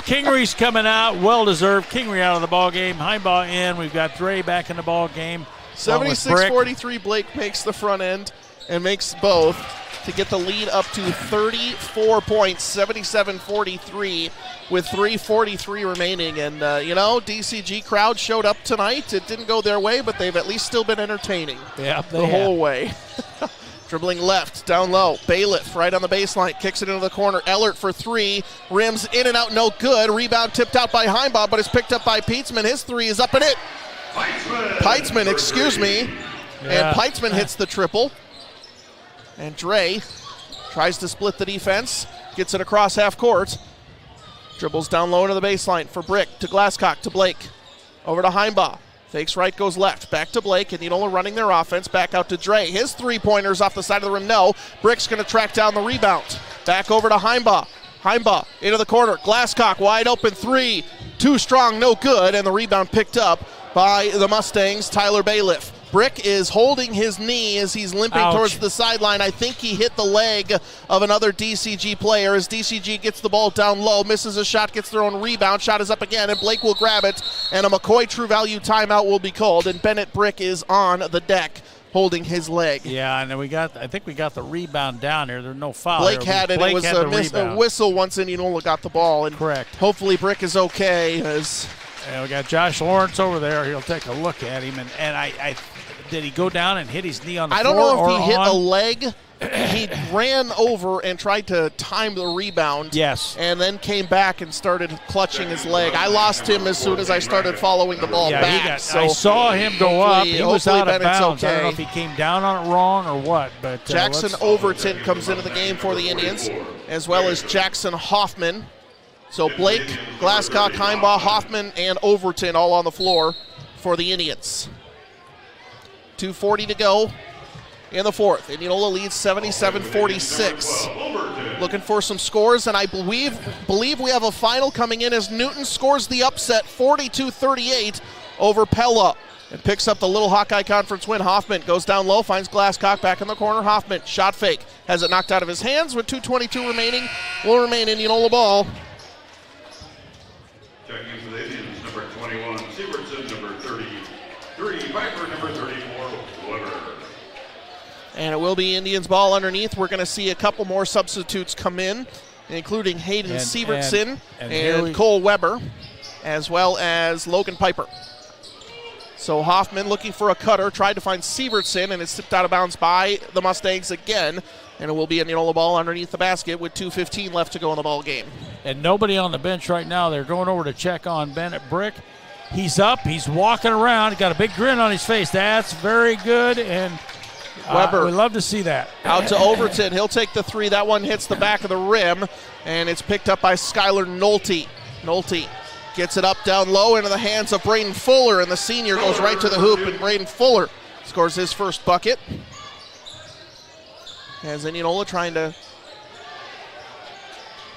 Kingery's coming out, well-deserved. Kingery out of the ball game. Heimbaugh in. We've got Dre back in the ball game. 76-43, Blake makes the front end and makes both to get the lead up to 34 points, 77-43 with 3:43 remaining. And, DCG crowd showed up tonight. It didn't go their way, but they've at least still been entertaining the whole way. Dribbling left, down low. Bailiff right on the baseline, kicks it into the corner. Ellert for three, rims in and out, no good. Rebound tipped out by Heimbaugh, but it's picked up by Peitzman. His three is up and in. Peitzman, excuse me. Yeah. And Peitzman hits the triple. And Dre tries to split the defense, gets it across half court. Dribbles down low into the baseline for Brick to Glasscock to Blake. Over to Heimbaugh. Fakes right, goes left. Back to Blake, and Indianola running their offense. Back out to Dre. His three-pointers off the side of the rim, no. Brick's going to track down the rebound. Back over to Heimbaugh. Heimbaugh into the corner. Glasscock wide open three. Too strong, no good, and the rebound picked up by the Mustangs, Tyler Bailiff. Brick is holding his knee as he's limping towards the sideline. I think he hit the leg of another DCG player as DCG gets the ball down low, misses a shot, gets their own rebound. Shot is up again, and Blake will grab it, and a McCoy True Value timeout will be called, and Bennett Brick is on the deck holding his leg. Yeah, and then I think we got the rebound down here. There's no foul. Blake had it. It was a whistle once Indianola got the ball. And correct. Hopefully Brick is okay. And we got Josh Lawrence over there. He'll take a look at him. And I did he go down and hit his knee on the floor? I don't know if he hit a leg. He ran over and tried to time the rebound. Yes. And then came back and started clutching his leg. I lost him as soon as I started following the ball back. I saw him go up. He was out of bounds. Okay. I don't know if he came down on it wrong or what. But Jackson Overton comes into the game for the Indians, as well as Jackson Hoffman. So Blake, Glasscock, Heimbaugh, Hoffman, and Overton all on the floor for the Indians. 2:40 to go in the fourth. Indianola leads 77-46. Looking for some scores, and I believe we have a final coming in as Newton scores the upset 42-38 over Pella and picks up the Little Hawkeye Conference win. Hoffman goes down low, finds Glasscock back in the corner. Hoffman, shot fake, has it knocked out of his hands with 2:22 remaining. Will remain Indianola ball. Checking into the Indians, number 21, Severson, number 33, Piper, number 34, Weber. And it will be Indians ball underneath. We're going to see a couple more substitutes come in, including Hayden Severson and Cole Weber, as well as Logan Piper. So Hoffman looking for a cutter, tried to find Severson, and it's tipped out of bounds by the Mustangs again. And it will be Indianola ball underneath the basket with 2:15 left to go in the ball game. And nobody on the bench right now. They're going over to check on Bennett Brick. He's up. He's walking around. He's got a big grin on his face. That's very good. And Weber. We love to see that. Out to Overton. He'll take the three. That one hits the back of the rim, and it's picked up by Skylar Nolte. Nolte gets it up down low into the hands of Braden Fuller, and the senior goes right to the hoop, and Braden Fuller scores his first bucket. As Indianola trying to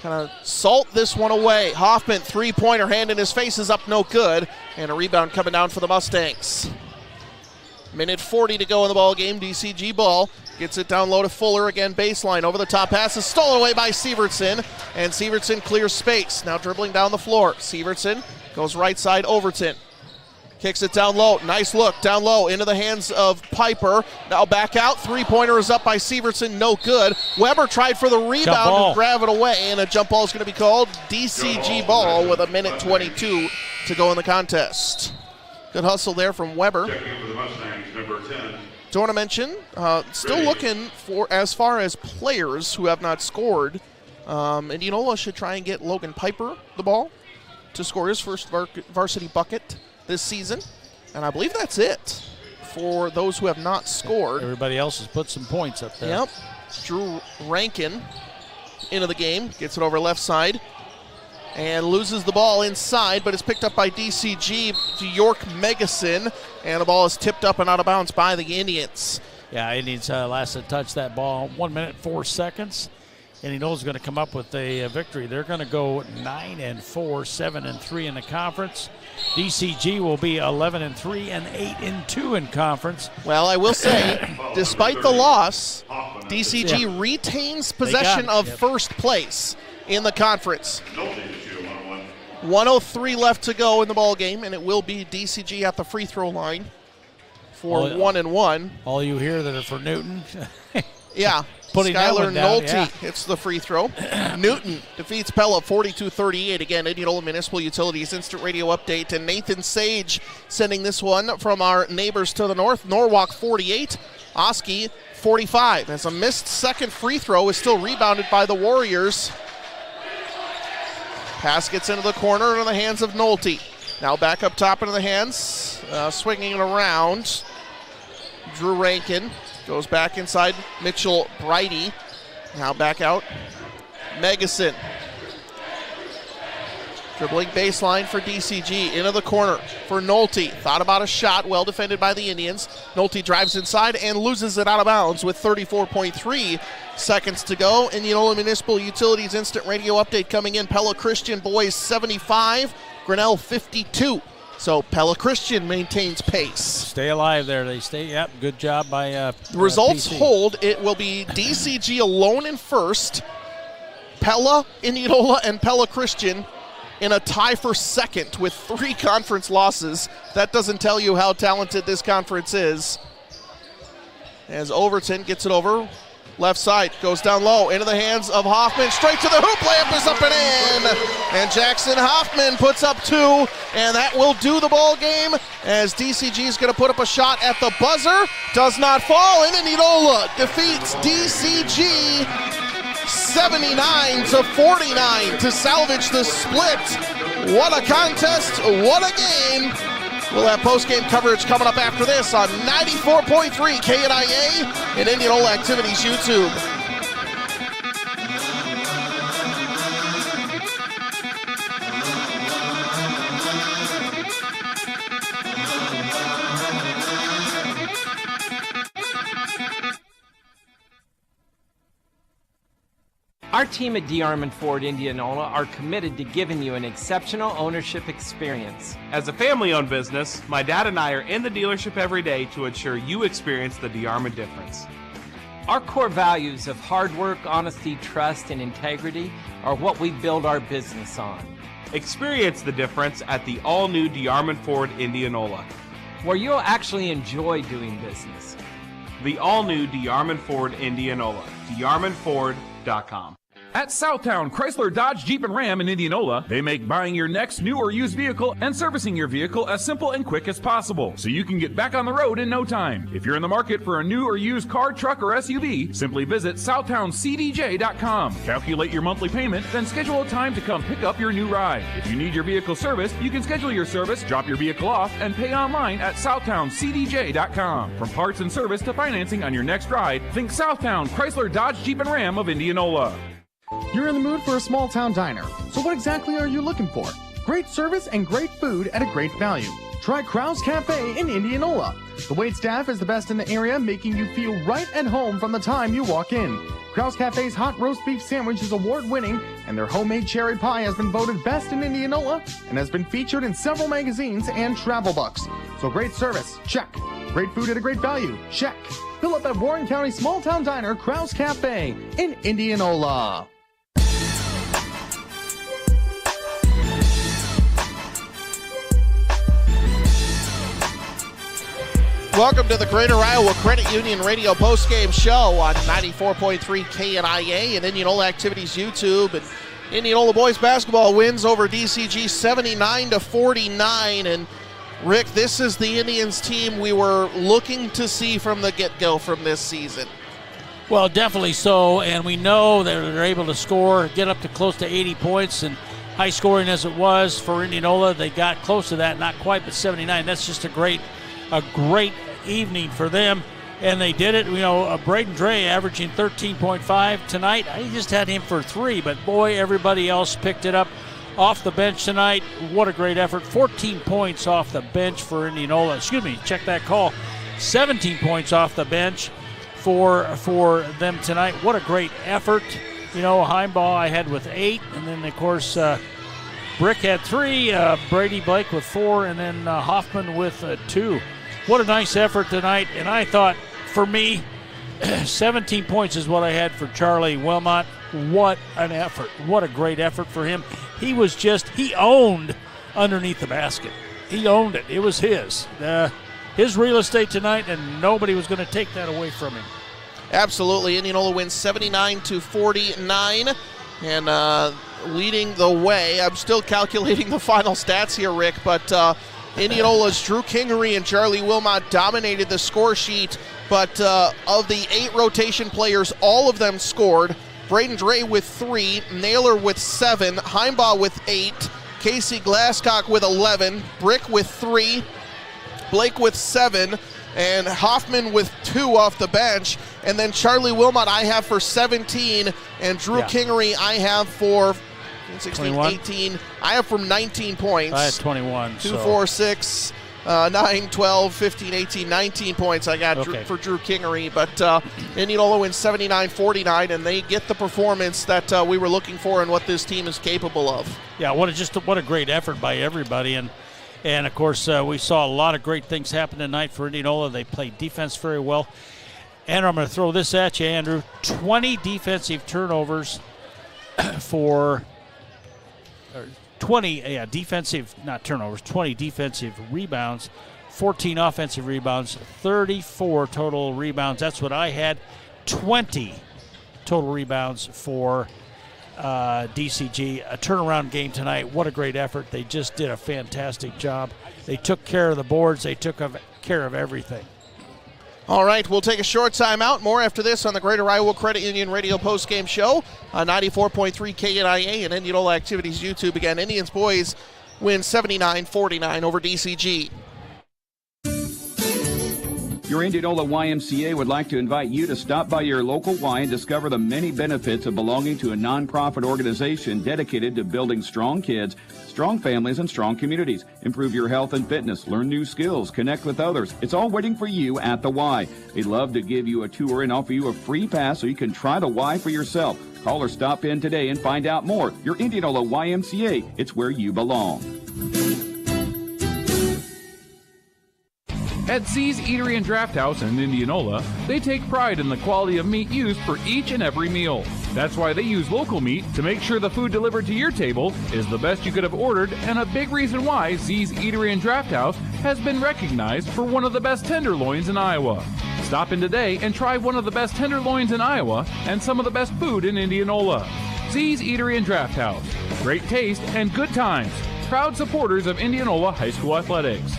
kind of salt this one away. Hoffman, three-pointer, hand in his face is up, no good. And a rebound coming down for the Mustangs. Minute 40 to go in the ball game. DCG ball. Gets it down low to Fuller. Again, baseline. Over the top pass is stolen away by Sievertson. And Sievertson clears space. Now dribbling down the floor. Sievertson goes right side. Overton. Kicks it down low. Nice look. Down low into the hands of Piper. Now back out. Three-pointer is up by Sievertson. No good. Weber tried for the rebound and grab it away. And a jump ball is going to be called. DCG ball with a minute 22 to go in the contest. Good hustle there from Weber. Checking in for the Mustangs, number 10. Don't want to mention, still looking for, as far as players who have not scored, Indianola should try and get Logan Piper the ball to score his first varsity bucket this season. And I believe that's it for those who have not scored. Everybody else has put some points up there. Yep. Drew Rankin into the game, gets it over left side, and loses the ball inside, but it's picked up by DCG to York Megason, and the ball is tipped up and out of bounds by the Indians. Yeah, Indians last to touch that ball 1 minute 4 seconds. Indianola going to come up with a victory. They're going to go 9-4, 7-3 in the conference. DCG will be 11-3 and 8-2 in conference. Well, I will say, despite the loss, DCG retains possession of first place in the conference. 1:03 left to go in the ball game, and it will be DCG at the free throw line for 1-1. All you hear that are for Newton. Yeah. Putting Skylar Nolte yeah. hits the free throw. Newton defeats Pella 42-38. Again, Indianola Municipal Utilities Instant Radio Update. And Nathan Sage sending this one from our neighbors to the north. Norwalk 48, Oski 45. As a missed second free throw is still rebounded by the Warriors. Pass gets into the corner into the hands of Nolte. Now back up top into the hands. Swinging it around. Drew Rankin. Goes back inside Mitchell Brighty. Now back out. Megason. Dribbling baseline for DCG. Into the corner for Nolte. Thought about a shot. Well defended by the Indians. Nolte drives inside and loses it out of bounds with 34.3 seconds to go. Indianola Municipal Utilities Instant Radio Update coming in. Pella Christian boys 75. Grinnell 52. So Pella Christian maintains pace. Stay alive there. They stay. Yep. Good job by. The results PC. hold. It will be DCG alone in first. Pella, Indianola, and Pella Christian in a tie for second with 3 conference losses. That doesn't tell you how talented this conference is. As Overton gets it over. Left side, goes down low, into the hands of Hoffman, straight to the hoop, layup is up and in. And Jackson Hoffman puts up 2, and that will do the ball game as DCG is going to put up a shot at the buzzer. Does not fall, and Indianola defeats DCG 79-49 to salvage the split. What a contest, what a game. We'll have post-game coverage coming up after this on 94.3 KNIA and Indianola Activities YouTube. Our team at D. Armand Ford Indianola are committed to giving you an exceptional ownership experience. As a family-owned business, my dad and I are in the dealership every day to ensure you experience the D. Armand difference. Our core values of hard work, honesty, trust, and integrity are what we build our business on. Experience the difference at the all-new D. Armand Ford Indianola, where you'll actually enjoy doing business. The all-new D. Armand Ford Indianola, darmandford.com. At Southtown Chrysler Dodge Jeep and Ram in Indianola, they make buying your next new or used vehicle and servicing your vehicle as simple and quick as possible, so you can get back on the road in no time. If you're in the market for a new or used car, truck, or SUV, simply visit SouthtownCDJ.com. Calculate your monthly payment, then schedule a time to come pick up your new ride. If you need your vehicle serviced, you can schedule your service, drop your vehicle off, and pay online at SouthtownCDJ.com. From parts and service to financing on your next ride, think Southtown Chrysler Dodge Jeep and Ram of Indianola. You're in the mood for a small town diner. So what exactly are you looking for? Great service and great food at a great value. Try Krause Cafe in Indianola. The waitstaff is the best in the area, making you feel right at home from the time you walk in. Krause Cafe's hot roast beef sandwich is award-winning, and their homemade cherry pie has been voted best in Indianola and has been featured in several magazines and travel books. So great service, check. Great food at a great value. Check. Fill up at Warren County Small Town Diner, Krause Cafe in Indianola. Welcome to the Greater Iowa Credit Union Radio postgame show on 94.3 KNIA and Indianola Activities YouTube. And Indianola boys basketball wins over DCG 79-49. And Rick, this is the Indians team we were looking to see from the get-go from this season. Well, definitely so, and we know that they're able to score, get up to close to 80 points, and high scoring as it was for Indianola, they got close to that, not quite, but 79. That's just a great evening for them, and they did it. You know, Braden Dre averaging 13.5 tonight. I just had him for 3, but boy, everybody else picked it up off the bench tonight. What a great effort. 14 points off the bench for Indianola. Excuse me, check that call. 17 points off the bench for them tonight. What a great effort. You know, Heimball I had with 8, and then, of course, Brick had 3, Brady Blake with 4, and then Hoffman with 2. What a nice effort tonight, and I thought, for me, 17 points is what I had for Charlie Wilmot. What an effort. What a great effort for him. He owned underneath the basket. He owned it. It was his real estate tonight, and nobody was going to take that away from him. Absolutely. Indianola wins 79-49, and leading the way. I'm still calculating the final stats here, Rick, but Indianola's Drew Kingery and Charlie Wilmot dominated the score sheet, but of the 8 rotation players, all of them scored. Braden Dre with 3, Naylor with 7, Heimbaugh with 8, Casey Glasscock with 11, Brick with 3, Blake with 7, and Hoffman with 2 off the bench. And then Charlie Wilmot I have for 17, and Drew Kingery I have for 16, 21? 18. I have from 19 points. I had 21. 2, 4, 6, 9, 12, 15, 18, 19 points I got for Drew Kingery. But Indianola wins 79-49, and they get the performance that we were looking for and what this team is capable of. Yeah, what a great effort by everybody. And of course, we saw a lot of great things happen tonight for Indianola. They played defense very well. Andrew, I'm going to throw this at you, Andrew. 20 defensive turnovers for 20 defensive rebounds, 14 offensive rebounds, 34 total rebounds. That's what I had. 20 total rebounds for DCG. A turnaround game tonight. What a great effort. They just did a fantastic job. They took care of the boards. They took care of everything. All right, we'll take a short timeout. More after this on the Greater Iowa Credit Union Radio postgame show on 94.3 KNIA and Indianola Activities YouTube. Again, Indians boys win 79-49 over DCG. Your Indianola YMCA would like to invite you to stop by your local Y and discover the many benefits of belonging to a nonprofit organization dedicated to building strong kids, strong families, and strong communities. Improve your health and fitness, learn new skills, connect with others. It's all waiting for you at the Y. They'd love to give you a tour and offer you a free pass so you can try the Y for yourself. Call or stop in today and find out more. Your Indianola YMCA, it's where you belong. At Z's Eatery and Draft House in Indianola, they take pride in the quality of meat used for each and every meal. That's why they use local meat to make sure the food delivered to your table is the best you could have ordered, and a big reason why Z's Eatery and Draft House has been recognized for one of the best tenderloins in Iowa. Stop in today and try one of the best tenderloins in Iowa and some of the best food in Indianola. Z's Eatery and Draft House. Great taste and good times. Proud supporters of Indianola High School athletics.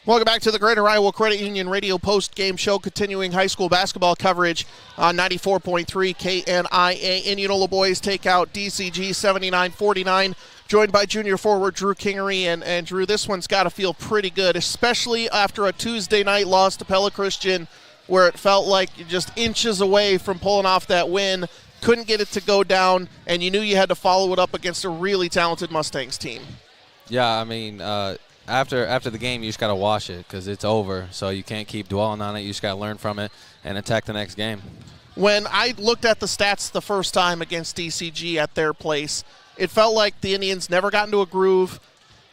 Welcome back to the Greater Iowa Credit Union Radio post-game show, continuing high school basketball coverage on 94.3 KNIA. Indianola boys take out DCG 79-49, joined by junior forward Drew Kingery. And Drew, this one's got to feel pretty good, especially after a Tuesday night loss to Pella Christian, where it felt like you're just inches away from pulling off that win. Couldn't get it to go down, and you knew you had to follow it up against a really talented Mustangs team. Yeah, I mean, after the game, you just got to wash it because it's over. So you can't keep dwelling on it. You just got to learn from it and attack the next game. When I looked at the stats the first time against DCG at their place, it felt like the Indians never got into a groove,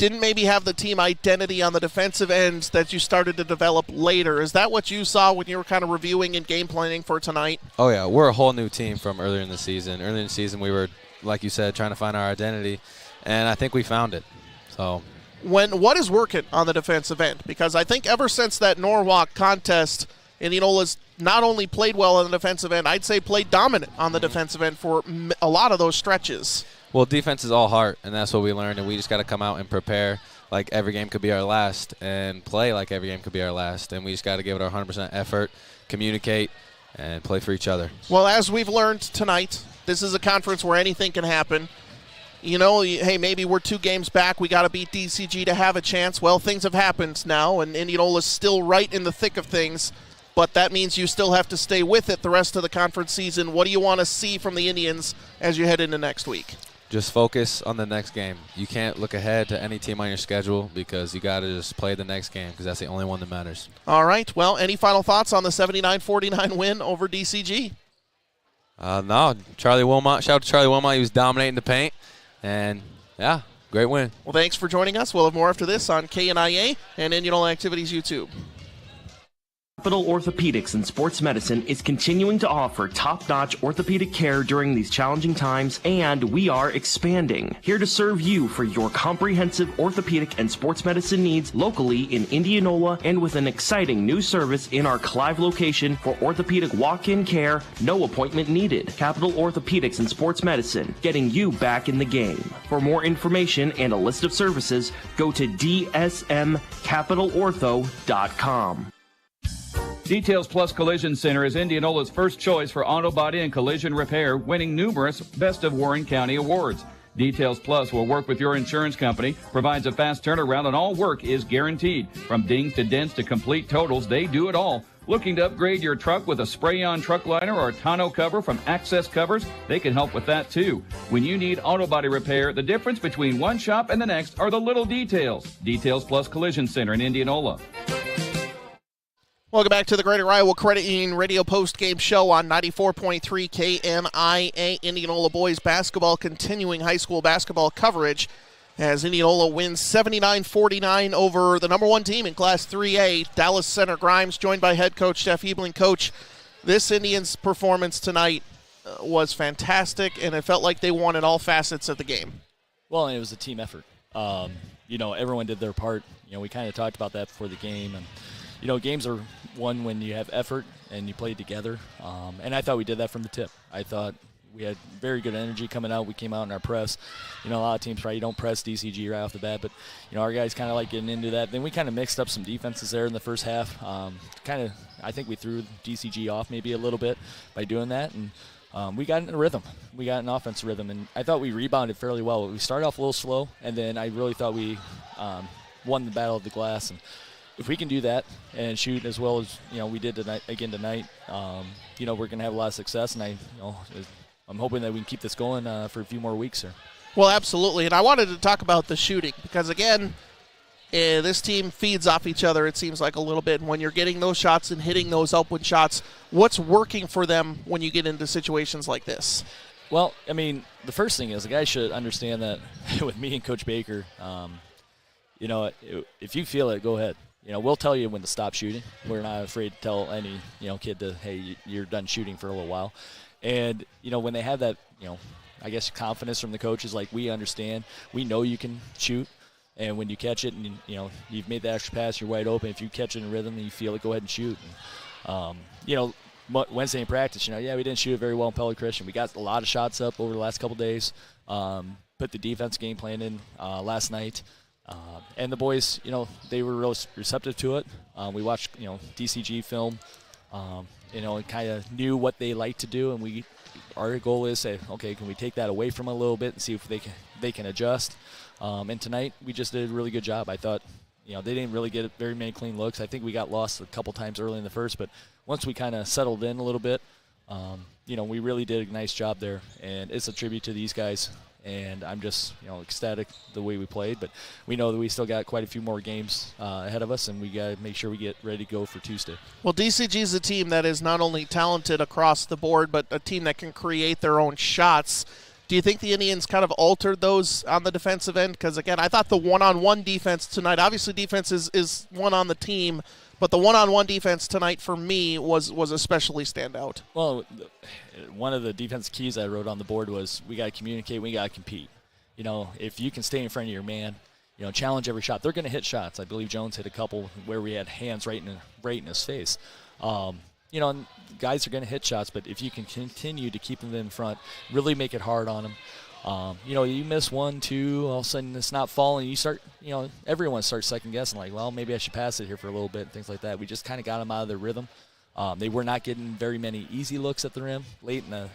didn't maybe have the team identity on the defensive end that you started to develop later. Is that what you saw when you were kind of reviewing and game planning for tonight? Oh, yeah. We're a whole new team from earlier in the season. Earlier in the season, we were, like you said, trying to find our identity, and I think we found it. So, what is working on the defensive end? Because I think ever since that Norwalk contest, Indianola's not only played well on the defensive end, I'd say played dominant on the defensive end for a lot of those stretches. Well, defense is all heart, and that's what we learned, and we just got to come out and prepare like every game could be our last and play like every game could be our last, and we just got to give it our 100% effort, communicate, and play for each other. Well, as we've learned tonight, this is a conference where anything can happen. You know, hey, maybe we're 2 games back. We got to beat DCG to have a chance. Well, things have happened now, and Indianola's still right in the thick of things, but that means you still have to stay with it the rest of the conference season. What do you want to see from the Indians as you head into next week? Just focus on the next game. You can't look ahead to any team on your schedule because you got to just play the next game because that's the only one that matters. All right. Well, any final thoughts on the 79-49 win over DCG? No. Charlie Wilmot. Shout out to Charlie Wilmot. He was dominating the paint. And, yeah, great win. Well, thanks for joining us. We'll have more after this on KNIA and Indianola Activities YouTube. Capital Orthopedics and Sports Medicine is continuing to offer top-notch orthopedic care during these challenging times, and we are expanding. Here to serve you for your comprehensive orthopedic and sports medicine needs locally in Indianola, and with an exciting new service in our Clive location for orthopedic walk-in care, no appointment needed. Capital Orthopedics and Sports Medicine, getting you back in the game. For more information and a list of services, go to dsmcapitalortho.com. Details Plus Collision Center is Indianola's first choice for auto body and collision repair, winning numerous Best of Warren County awards. Details Plus will work with your insurance company, provides a fast turnaround, and all work is guaranteed. From dings to dents to complete totals, they do it all. Looking to upgrade your truck with a spray-on truck liner or a tonneau cover from Access Covers? They can help with that too. When you need auto body repair, the difference between one shop and the next are the little details. Details Plus Collision Center in Indianola. Welcome back to the Greater Iowa Credit Union Radio Post-Game Show on 94.3 KNIA. Indianola boys basketball continuing high school basketball coverage as Indianola wins 79-49 over the number 1 team in Class 3A, Dallas Center Grimes, joined by head coach Jeff Ebling. Coach, this Indians performance tonight was fantastic, and it felt like they won in all facets of the game. Well, and it was a team effort. Everyone did their part. We kind of talked about that before the game, and games are won when you have effort and you play together. And I thought we did that from the tip. I thought we had very good energy coming out. We came out in our press. A lot of teams probably don't press DCG right off the bat, but, our guys kind of like getting into that. Then we kind of mixed up some defenses there in the first half. I think we threw DCG off maybe a little bit by doing that. And we got in a rhythm. We got an offensive rhythm. And I thought we rebounded fairly well. We started off a little slow, and then I really thought we won the battle of the glass. And if we can do that and shoot as well as we did tonight, we're going to have a lot of success. And I'm hoping that we can keep this going for a few more weeks here. Well, absolutely. And I wanted to talk about the shooting because, again, this team feeds off each other, it seems like, a little bit. And when you're getting those shots and hitting those upward shots, what's working for them when you get into situations like this? Well, the first thing is the guys should understand that with me and Coach Baker, if you feel it, go ahead. We'll tell you when to stop shooting. We're not afraid to tell any, kid to, hey, you're done shooting for a little while. And, when they have that, I guess confidence from the coaches, like we understand, we know you can shoot. And when you catch it and, you've made the extra pass, you're wide open. If you catch it in rhythm and you feel it, go ahead and shoot. And, Wednesday in practice, we didn't shoot it very well in Pelican Christian. We got a lot of shots up over the last couple days. Put the defense game plan in last night. And the boys, they were real receptive to it. We watched, DCG film, and kind of knew what they like to do. And our goal is say, okay, can we take that away from them a little bit and see if they can adjust. And tonight we just did a really good job. I thought, they didn't really get very many clean looks. I think we got lost a couple times early in the first, but once we kind of settled in a little bit, we really did a nice job there. And it's a tribute to these guys. And I'm just, ecstatic the way we played. But we know that we still got quite a few more games ahead of us, and we got to make sure we get ready to go for Tuesday. Well, DCG is a team that is not only talented across the board, but a team that can create their own shots. Do you think the Indians kind of altered those on the defensive end? Because, again, I thought the one-on-one defense tonight, obviously defense is one on the team, but the one-on-one defense tonight for me was especially standout. Well, one of the defense keys I wrote on the board was we got to communicate, we got to compete. If you can stay in front of your man, challenge every shot. They're going to hit shots. I believe Jones hit a couple where we had hands right in his face. And guys are going to hit shots, but if you can continue to keep them in front, really make it hard on them. You miss 1, 2, all of a sudden it's not falling. You start, everyone starts second guessing, like, well, maybe I should pass it here for a little bit, things like that. We just kind of got them out of their rhythm. They were not getting very many easy looks at the rim. Late in the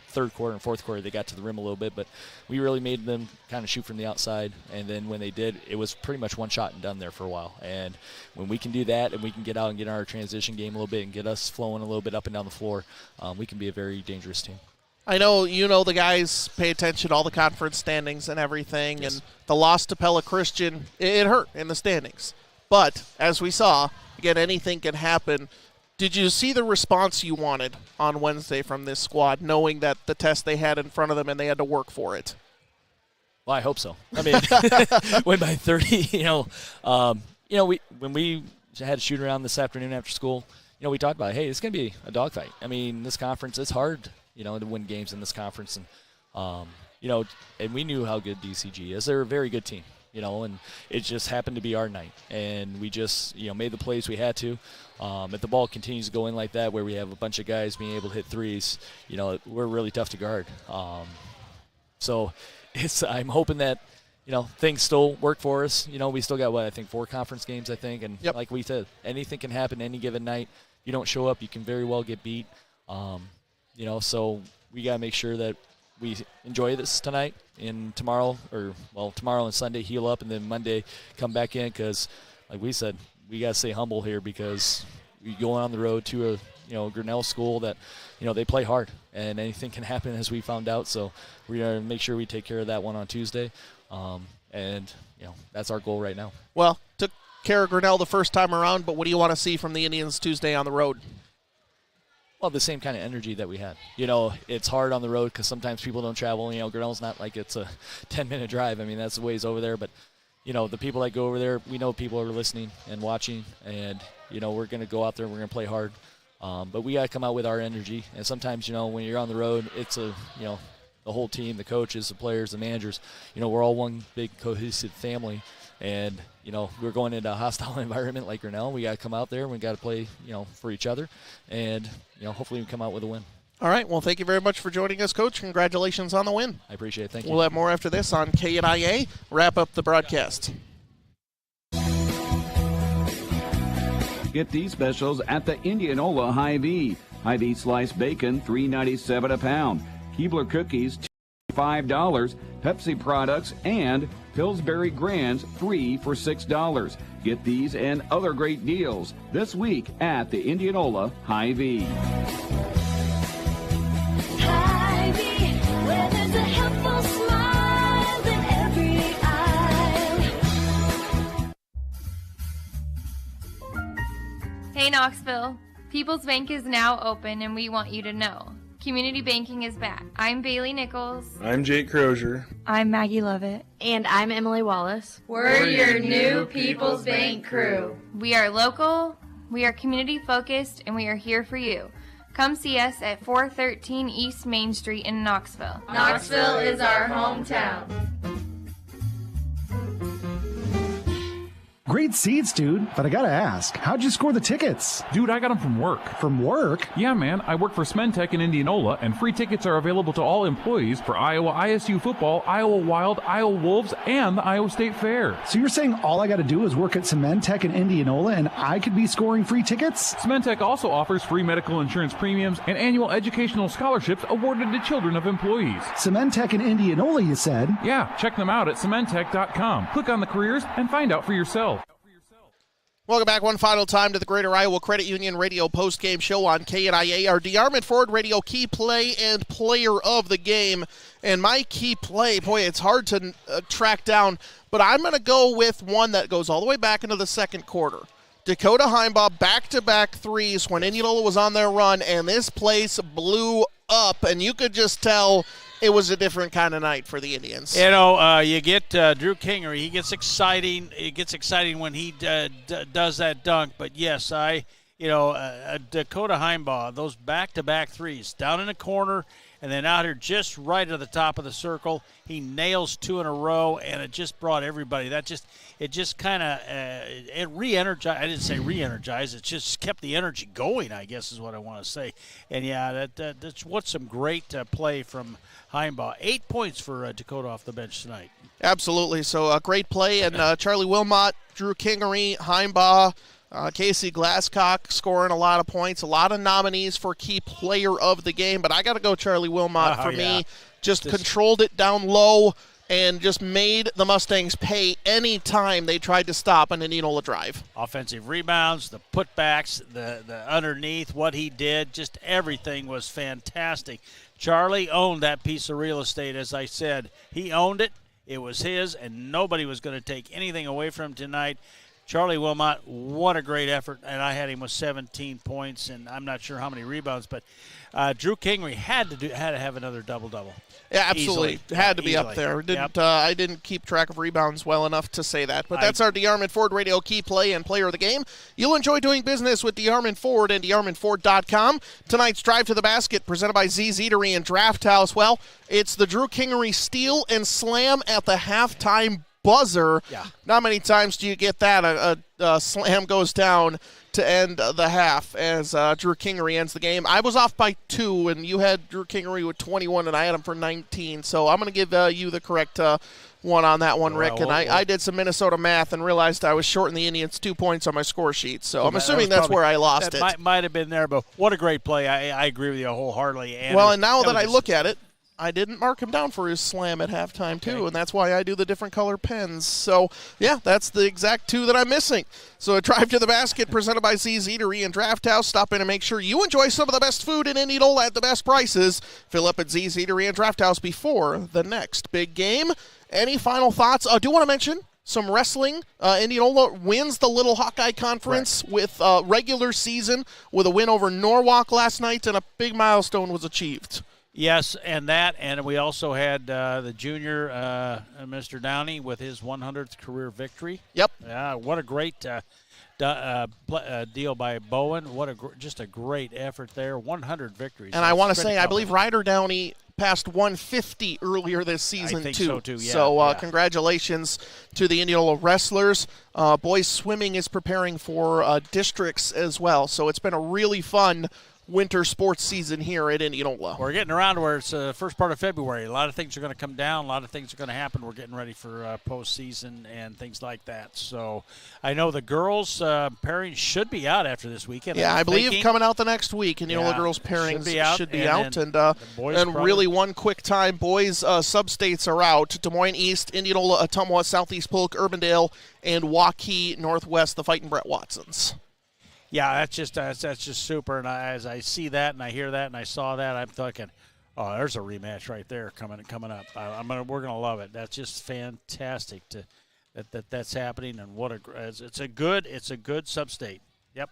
third quarter and fourth quarter, they got to the rim a little bit, but we really made them kind of shoot from the outside. And then when they did, it was pretty much one shot and done there for a while. And when we can do that and we can get out and get in our transition game a little bit and get us flowing a little bit up and down the floor, we can be a very dangerous team. I know the guys pay attention to all the conference standings and everything, yes. And the loss to Pella Christian, it hurt in the standings. But as we saw, again, anything can happen. Did you see the response you wanted on Wednesday from this squad, knowing that the test they had in front of them and they had to work for it? Well, I hope so. I mean, win by 30. When we had to shoot around this afternoon after school, we talked about, hey, it's going to be a dogfight. I mean, this conference, it's hard, to win games in this conference, and and we knew how good DCG is. They're a very good team. And it just happened to be our night. And we just, made the plays we had to. If the ball continues to go in like that, where we have a bunch of guys being able to hit threes, we're really tough to guard. So I'm hoping that, things still work for us. We still got, 4 conference games, I think. And yep. Like we said, anything can happen any given night. If you don't show up, you can very well get beat. So we got to make sure that we enjoy this tonight and tomorrow and Sunday heal up, and then Monday come back in, because like we said, we got to stay humble here, because we go on the road to a Grinnell school that they play hard and anything can happen, as we found out. So we're going to make sure we take care of that one on Tuesday, and that's our goal right now. Well, took care of Grinnell the first time around, but what do you want to see from the Indians Tuesday on the road? Well, the same kind of energy that we had. It's hard on the road because sometimes people don't travel. Grinnell's not like it's a 10-minute drive. I mean, that's the ways over there. But, the people that go over there, we know people are listening and watching. And, we're going to go out there and we're going to play hard. But we got to come out with our energy. And sometimes, when you're on the road, it's the whole team, the coaches, the players, the managers. We're all one big cohesive family. And, we're going into a hostile environment like Grinnell. We got to come out there and we got to play, for each other. And, hopefully we come out with a win. All right. Well, thank you very much for joining us, Coach. Congratulations on the win. I appreciate it. Thank you. We'll have more after this on KNIA. Wrap up the broadcast. Get these specials at the Indianola Hy-Vee. Hy-Vee sliced bacon, $3.97 a pound. Keebler cookies, $5. Pepsi products and Pillsbury Grands, 3 for $6. Get these and other great deals this week at the Indianola Hy-Vee. Hy-Vee, where there's a helpful smile in every aisle. Hey Knoxville, People's Bank is now open and we want you to know. Community banking is back. I'm Bailey Nichols. I'm Jake Crozier. I'm Maggie Lovett. And I'm Emily Wallace. We're your new People's Bank crew. We are local, we are community focused, and we are here for you. Come see us at 413 East Main Street in Knoxville. Knoxville is our hometown. Great seats, dude. But I gotta ask, how'd you score the tickets? Dude, I got them from work. From work? Yeah, man. I work for Smentech in Indianola, and free tickets are available to all employees for Iowa ISU football, Iowa Wild, Iowa Wolves, and the Iowa State Fair. So you're saying all I gotta do is work at Smentech in Indianola and I could be scoring free tickets? Smentech also offers free medical insurance premiums and annual educational scholarships awarded to children of employees. Smentech in Indianola, you said? Yeah, check them out at cementech.com. Click on the careers and find out for yourself. Welcome back one final time to the Greater Iowa Credit Union Radio postgame show on KNIA. Our DeArmond Ford Radio key play and player of the game. And my key play, boy, it's hard to track down, but I'm going to go with one that goes all the way back into the second quarter. Dakota Heimbaugh back-to-back threes when Indianola was on their run, and this place blew up, and you could just tell it was a different kind of night for the Indians. You know, you get Drew Kingery. He gets exciting. It gets exciting when he does that dunk. But yes, Dakota Heimbaugh, those back-to-back threes down in the corner, and then out here just right at the top of the circle. He nails 2 in a row, and it just brought everybody. It just kind of it re-energized. I didn't say re-energized. It just kept the energy going, I guess is what I want to say. And, yeah, that's what's some great play from Heimbaugh. 8 points for Dakota off the bench tonight. Absolutely. So a great play. And Charlie Wilmot, Drew Kingery, Heimbaugh, Casey Glasscock scoring a lot of points, a lot of nominees for key player of the game. But I got to go Charlie Wilmot for me. Just controlled it down low and just made the Mustangs pay any time they tried to stop an Indianola drive. Offensive rebounds, the putbacks, the underneath, what he did, just everything was fantastic. Charlie owned that piece of real estate, as I said. He owned it. It was his, and nobody was going to take anything away from him tonight. Charlie Wilmot, what a great effort, and I had him with 17 points, and I'm not sure how many rebounds, but Drew Kingery had to have another double-double. Yeah, absolutely. Easily. Had to be Easily. up there. I didn't keep track of rebounds well enough to say that. But that's our DeArmond Ford Radio key play and player of the game. You'll enjoy doing business with DeArmond Ford and DeArmondFord.com. Tonight's Drive to the Basket presented by Z's Eatery and Draft House. Well, it's the Drew Kingery steal and slam at the halftime buzzer. Yeah. Not many times do you get that. A slam goes down to end the half as Drew Kingery ends the game. I was off by 2, and you had Drew Kingery with 21, and I had him for 19. So I'm going to give you the correct one on that one, Rick. And I did some Minnesota math and realized I was shorting the Indians 2 points on my score sheet. So I'm assuming that's where I lost it. Might have been there, but what a great play. I agree with you wholeheartedly. And well, and now that I look at it, I didn't mark him down for his slam at halftime, too, and that's why I do the different color pens. So, yeah, that's the exact 2 that I'm missing. So a Drive to the Basket presented by Z's Eatery and Draft House. Stop in and make sure you enjoy some of the best food in Indianola at the best prices. Fill up at Z's Eatery and Draft House before the next big game. Any final thoughts? I do want to mention some wrestling. Indianola wins the Little Hawkeye Conference with regular season with a win over Norwalk last night, and a big milestone was achieved. Yes, and we also had the junior, Mr. Downey, with his 100th career victory. Yep. Yeah, what a great deal by Bowen. Just a great effort there. 100 victories. And I want to say, I believe Ryder Downey passed 150 earlier this season, I think too. so, too. Yeah, so congratulations to the Indianola wrestlers. Boys swimming is preparing for districts as well. So it's been a really fun winter sports season here at Indianola. We're getting around to where it's the first part of February. A lot of things are going to come down. A lot of things are going to happen. We're getting ready for postseason and things like that. So I know the girls' pairing should be out after this weekend. Yeah, I believe coming out the next week. Indianola girls' pairings should be out. And really one quick time, boys' sub-states are out. Des Moines East, Indianola, Ottumwa, Southeast Polk, Urbandale, and Waukee Northwest, the Fighting Brett Watsons. Yeah, that's just super. And as I see that and I hear that and I saw that, I'm thinking, oh, there's a rematch right there coming up. We're gonna love it. That's just fantastic that's happening. And it's a good sub-state. Yep.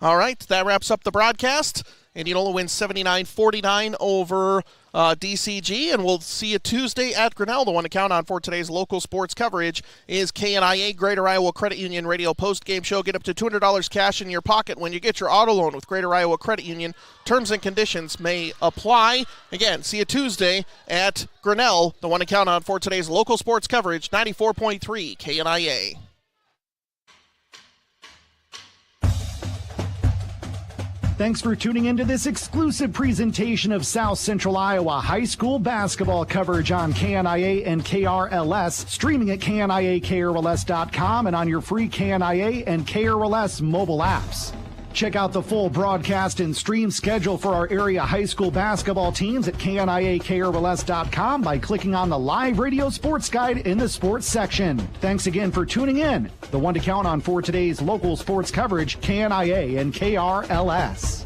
All right, that wraps up the broadcast. Indianola wins 79-49 over DCG, and we'll see you Tuesday at Grinnell. The one to count on for today's local sports coverage is KNIA Greater Iowa Credit Union Radio Post-Game Show. Get up to $200 cash in your pocket when you get your auto loan with Greater Iowa Credit Union. Terms and conditions may apply. Again, see you Tuesday at Grinnell. The one to count on for today's local sports coverage, 94.3 KNIA. Thanks for tuning into this exclusive presentation of South Central Iowa high school basketball coverage on KNIA and KRLS, streaming at KNIAKRLS.com and on your free KNIA and KRLS mobile apps. Check out the full broadcast and stream schedule for our area high school basketball teams at KNIAKRLS.com by clicking on the live radio sports guide in the sports section. Thanks again for tuning in. The one to count on for today's local sports coverage, KNIA and KRLS.